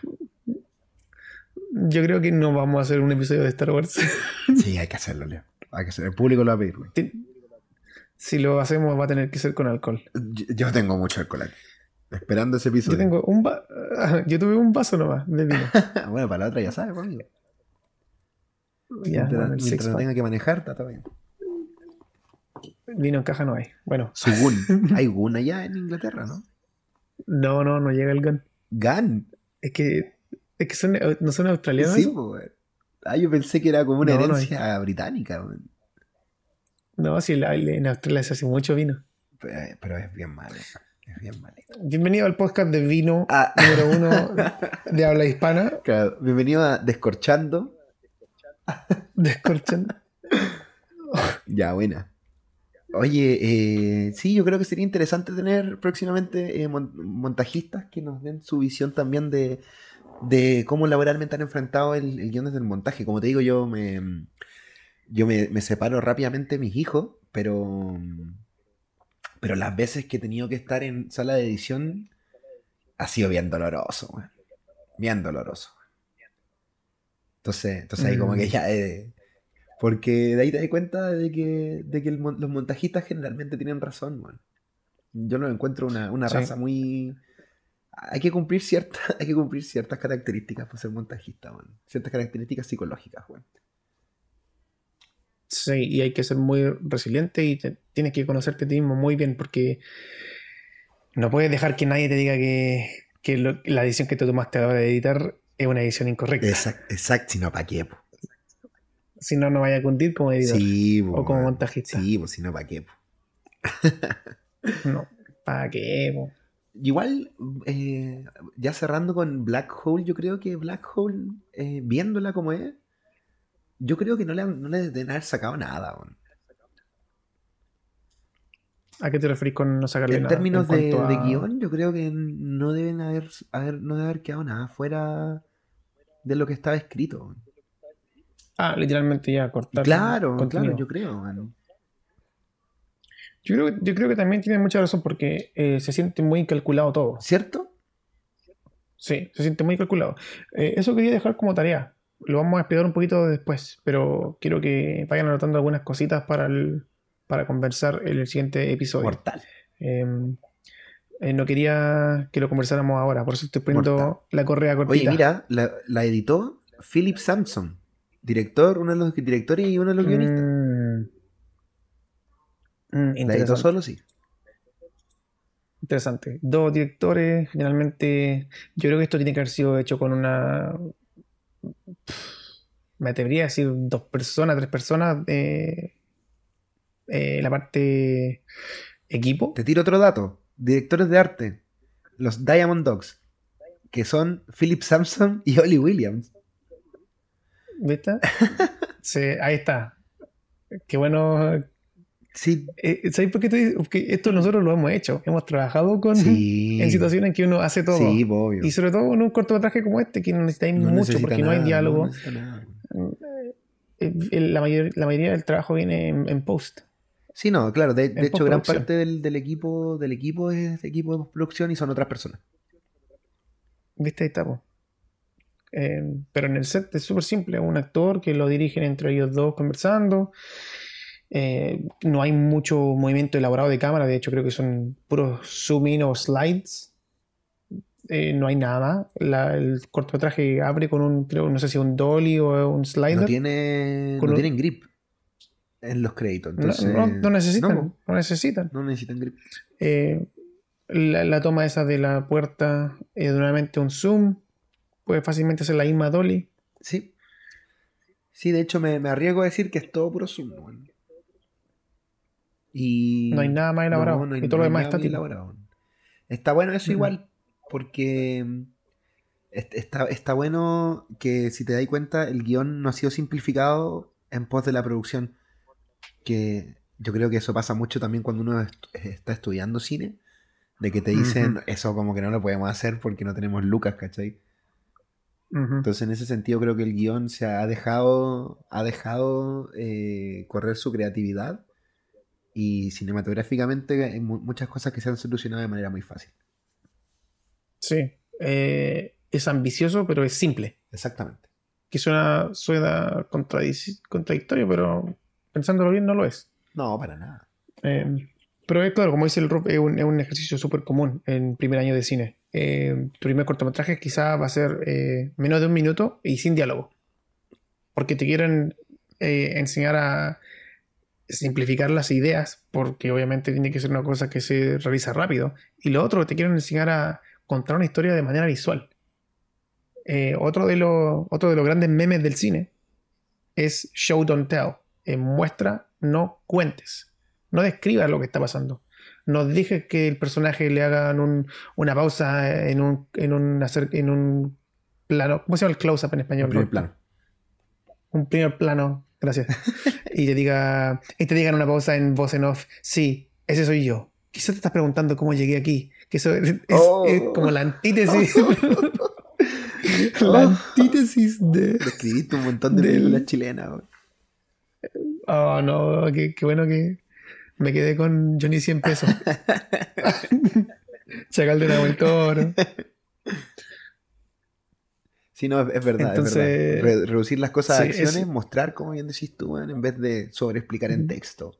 Yo creo que no vamos a hacer un episodio de Star Wars. Sí, hay que hacerlo, Leo. Hay que hacerlo. El público lo va a pedir, güey. Si lo hacemos va a tener que ser con alcohol. Yo tengo mucho alcohol aquí, esperando ese Yo episodio. tengo yo tuve un vaso nomás de vino. Bueno, para la otra ya sabes, conmigo. Ya, bueno, el Mientras six no pack. tenga que manejar, está todo bien. Vino en caja no hay. Bueno. Sugun. Hay Gun allá en Inglaterra, ¿no? No llega el gun. Gun. Es que, no son australianos Sí, eso. pues. Yo pensé que era como una No hay. herencia británica, weón. No, si en Australia se hace mucho vino. Pero es bien malo. Es bien malo. Bienvenido al podcast de vino Ah. número 1 de habla hispana. Claro, bienvenido a Descorchando. Descorchando. Ya, buena. Oye, sí, yo creo que sería interesante tener próximamente montajistas que nos den su visión también de cómo laboralmente han enfrentado el guión desde el montaje. Como te digo, yo me separo rápidamente de mis hijos, pero las veces que he tenido que estar en sala de edición ha sido bien doloroso, weón. Bien doloroso. Entonces ahí como que ya... porque de ahí te das cuenta de que los montajistas generalmente tienen razón, weón. Yo lo encuentro una Sí. raza muy... Hay que cumplir ciertas características para ser montajista, weón. Ciertas características psicológicas, weón. Sí, y hay que ser muy resiliente y tienes que conocerte a ti mismo muy bien porque no puedes dejar que nadie te diga que la decisión que tú tomaste a la hora de editar es una edición incorrecta. Exacto, si no, ¿para qué, po? Si no, no vaya a cundir como editor Sí, o como montajista. Sí, pues si no, ¿para qué, po? No, ¿para qué? Po? Igual, ya cerrando con Black Hole, yo creo que Black Hole, viéndola como es, yo creo que no le deben haber sacado nada, weón. ¿A qué te referís con no sacarle En nada? términos En cuanto de a... guión, yo creo que no deben no debe haber quedado nada fuera de lo que estaba escrito, weón. literalmente ya cortar Claro, contenido. yo creo, weón. Yo creo que también tiene mucha razón porque se siente muy calculado todo. ¿Cierto? Sí, se siente muy calculado. Eso quería dejar como tarea. Lo vamos a explicar un poquito después, pero quiero que vayan anotando algunas cositas para conversar en el siguiente episodio. Mortal. No quería que lo conversáramos ahora, por eso estoy poniendo Mortal. la correa cortita. Oye, mira, la editó Philip Sampson, uno de los directores y uno de los guionistas. La editó solo, sí. Interesante. 2 directores, generalmente. Yo creo que esto tiene que haber sido hecho con una. Me atrevería a decir 2 personas, 3 personas. La parte equipo. Te tiro otro dato. Directores de arte. Los Diamond Dogs. Que son Philip Sampson y Ollie Williams. ¿Viste? Sí, ahí está. Qué bueno. Sí. ¿Sabes por qué te digo? Porque esto nosotros lo hemos hecho. Hemos trabajado en situaciones en que uno hace todo. Sí, obvio. Y sobre todo en un cortometraje como este, que no necesitáis mucho porque no hay diálogo. No necesita nada. La mayoría del trabajo viene en post. Sí, no, claro. De hecho, gran parte del equipo es equipo de postproducción y son otras personas. ¿Viste? Ahí está, po. Pero en el set es súper simple. Un actor que lo dirigen entre ellos dos conversando. No hay mucho movimiento elaborado de cámara. De hecho, creo que son puros zoom in o slides. No hay nada más. El cortometraje abre con un, creo, no sé si un dolly o un slider. No tienen grip en los créditos. Entonces, no necesitan. No necesitan. No necesitan grip. La toma esa de la puerta es nuevamente un zoom. Puede fácilmente hacer la misma dolly. Sí. Sí, de hecho me arriesgo a decir que es todo puro zoom. Bueno. Y no hay nada más elaborado. Y todo lo demás está elaborado. Está bueno eso igual, porque está bueno que si te das cuenta el guión no ha sido simplificado en pos de la producción. Que yo creo que eso pasa mucho también cuando uno está estudiando cine, de que te dicen eso como que no lo podemos hacer porque no tenemos lucas, ¿cachai? Entonces en ese sentido creo que el guión se ha dejado correr su creatividad y cinematográficamente hay muchas cosas que se han solucionado de manera muy fácil. Sí, es ambicioso pero es simple. Exactamente. Que suena contradictorio, pero pensándolo bien no lo es. No, para nada. Pero claro, como dice el Rob, es un ejercicio súper común en primer año de cine. Tu primer cortometraje quizá va a ser menos de un minuto y sin diálogo. Porque te quieren enseñar a simplificar las ideas, porque obviamente tiene que ser una cosa que se realiza rápido. Y lo otro, te quieren enseñar a contar una historia de manera visual. Otro de los grandes memes del cine es Show Don't Tell. Muestra, no cuentes. No describas lo que está pasando. No dejes que el personaje le hagan una pausa en un plano. ¿Cómo se llama el close-up en En español, primer Rob? plano. Un primer plano, gracias. Y te digan una pausa en voz en off. Sí, ese soy yo. Quizás te estás preguntando cómo llegué aquí. Que eso es como Oh, la antítesis. La oh. antítesis Describiste un montón de películas del. chilenas, weón. Oh, no, qué bueno que me quedé con Johnny 100 pesos. Chacal de Nahuel Toro. Sí, no, es verdad, es verdad. Entonces, Reducir las cosas a sí, acciones, mostrar, como bien decís tú, weón, en vez de sobreexplicar en texto.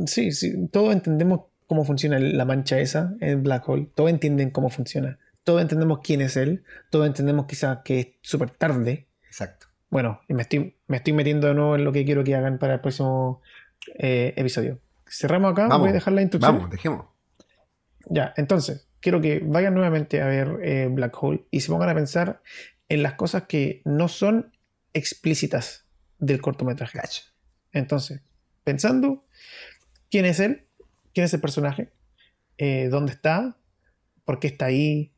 sí, sí, todos entendemos cómo funciona la mancha esa, el black hole. Todos entienden cómo funciona. Todos entendemos quién es él. Todos entendemos quizás que es súper tarde. Exacto. Bueno, y me estoy metiendo de nuevo en lo que quiero que hagan para el próximo episodio. Cerramos acá, voy a Vamos, dejar las instrucciones. vamos, dejemos. Ya, entonces, quiero que vayan nuevamente a ver Black Hole y se pongan a pensar en las cosas que no son explícitas del cortometraje. Cacha. Entonces, pensando, ¿quién es él? ¿Quién es el personaje? ¿Dónde está? ¿Por qué está ahí?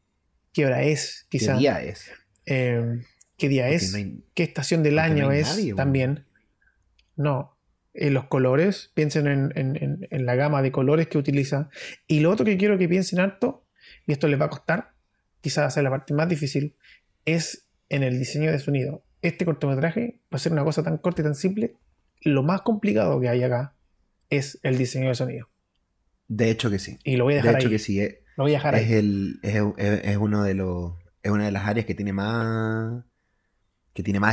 ¿Qué hora es? ¿Qué Quizá. día es? ¿Qué día Porque no es? hay, ¿Qué estación del porque no año hay es? nadie, weón. También. No. Los colores, piensen en la gama de colores que utiliza. Y lo otro que quiero que piensen harto, y esto les va a costar, quizás hacer la parte más difícil, es en el diseño de sonido. Este cortometraje va a ser una cosa tan corta y tan simple. Lo más complicado que hay acá es el diseño de sonido. De hecho que sí. Y lo voy a De dejar hecho que ahí. sí. Lo voy a dejar Es ahí. es uno de los, es una de las áreas que tiene más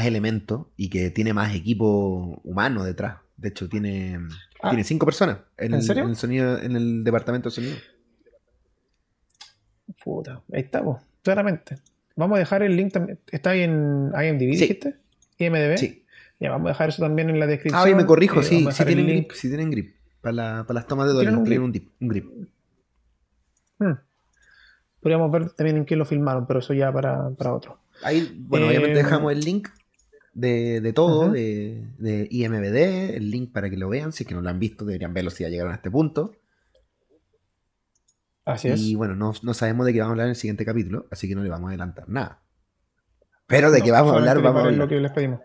elementos y que tiene más equipo humano detrás. De hecho, tiene Ah, 5 personas ¿en en serio? el sonido, en el departamento de sonido. Puta, ahí estamos, claramente. Vamos a dejar el link también. ¿Está ahí en IMDb, Sí, dijiste? IMDb. sí. Ya, vamos a dejar eso también en la Ah, oye, me descripción. corrijo, Vamos sí, a sí dejar el tienen grip, link. sí tienen grip. Para las tomas de ¿Tienen Dolly, un tienen grip? un grip. Hmm. Podríamos ver también en qué lo filmaron, pero eso ya para otro. Ahí, bueno, obviamente Eh, dejamos el link de todo, Ujú, de IMBD, el link para que lo vean. Si es que no lo han visto, deberían verlo si ya llegaron a este punto. así Y es. bueno, no sabemos de qué vamos a hablar en el siguiente capítulo, así que no le vamos a adelantar nada. Pero de qué No, vamos a solamente hablar, vamos a preparen lo hablar. que les pedimos.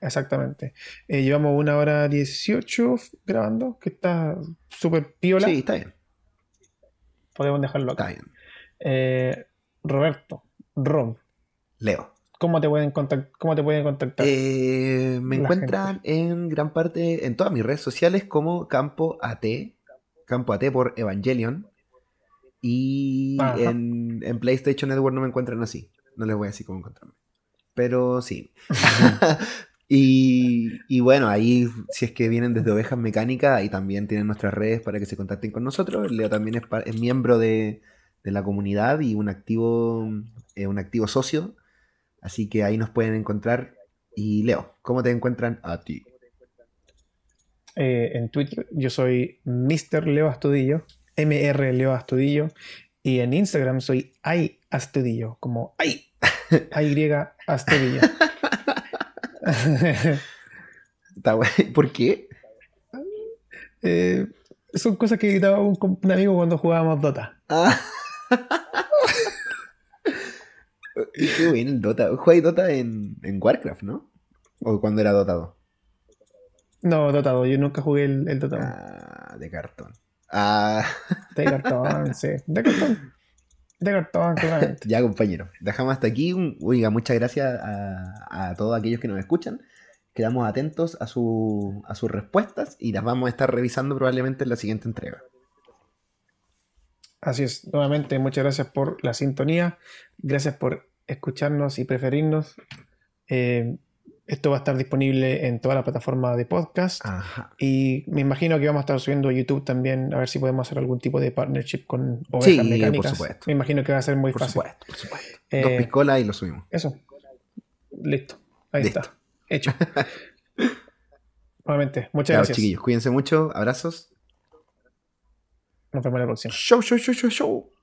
Exactamente. Llevamos 1 hora 18 grabando, que está súper Sí, piola. está bien, Podemos dejarlo está acá. bien. Eh, Roberto, Rob, Leo. ¿cómo te pueden contactar Me la gente? encuentran en gran parte, en todas mis redes sociales como Campo AT por Evangelion. Y Ajá. en PlayStation Network no me encuentran así. No les voy a decir cómo encontrarme. Pero sí. Y bueno, ahí si es que vienen desde Ovejas Mecánicas, ahí también tienen nuestras redes para que se contacten con nosotros. Leo también es miembro de la comunidad y un activo socio. Así que ahí nos pueden encontrar. Y Leo, ¿cómo te encuentran a ti? En Twitter yo soy Mr. Leo Astudillo, MR Leo Astudillo, y en Instagram soy Astudillo, como AY Astudillo. ¿Por qué? Eh, Son cosas que gritaba un amigo cuando jugábamos Dota. Ah, qué bueno el Dota. Jugáis Dota en Warcraft, ¿no? O cuando era Dota 2. No, Dota 2, yo nunca jugué el Dota 1. Ah, de cartón. Ah, De cartón, sí. De cartón. De cartón, claramente. ya compañero. Dejamos hasta aquí. Oiga, muchas gracias a todos aquellos que nos escuchan. Quedamos atentos a sus respuestas y las vamos a estar revisando probablemente en la siguiente entrega. Así es, nuevamente, muchas gracias por la sintonía. Gracias por escucharnos y preferirnos. Eh, Esto va a estar disponible en toda la plataforma de podcast. Ajá. Y me imagino que vamos a estar subiendo a YouTube también, a ver si podemos hacer algún tipo de partnership con Ovejas Sí, Mecánicas. por supuesto. Me imagino que va a ser muy Por fácil. supuesto, por supuesto. 2 piscolas y lo subimos. Eso. Listo. Ahí Listo. está. Hecho. Nuevamente, muchas Chao, gracias. chiquillos. Cuídense mucho. Abrazos. Nos vemos la próxima. Show, show, show, show, show.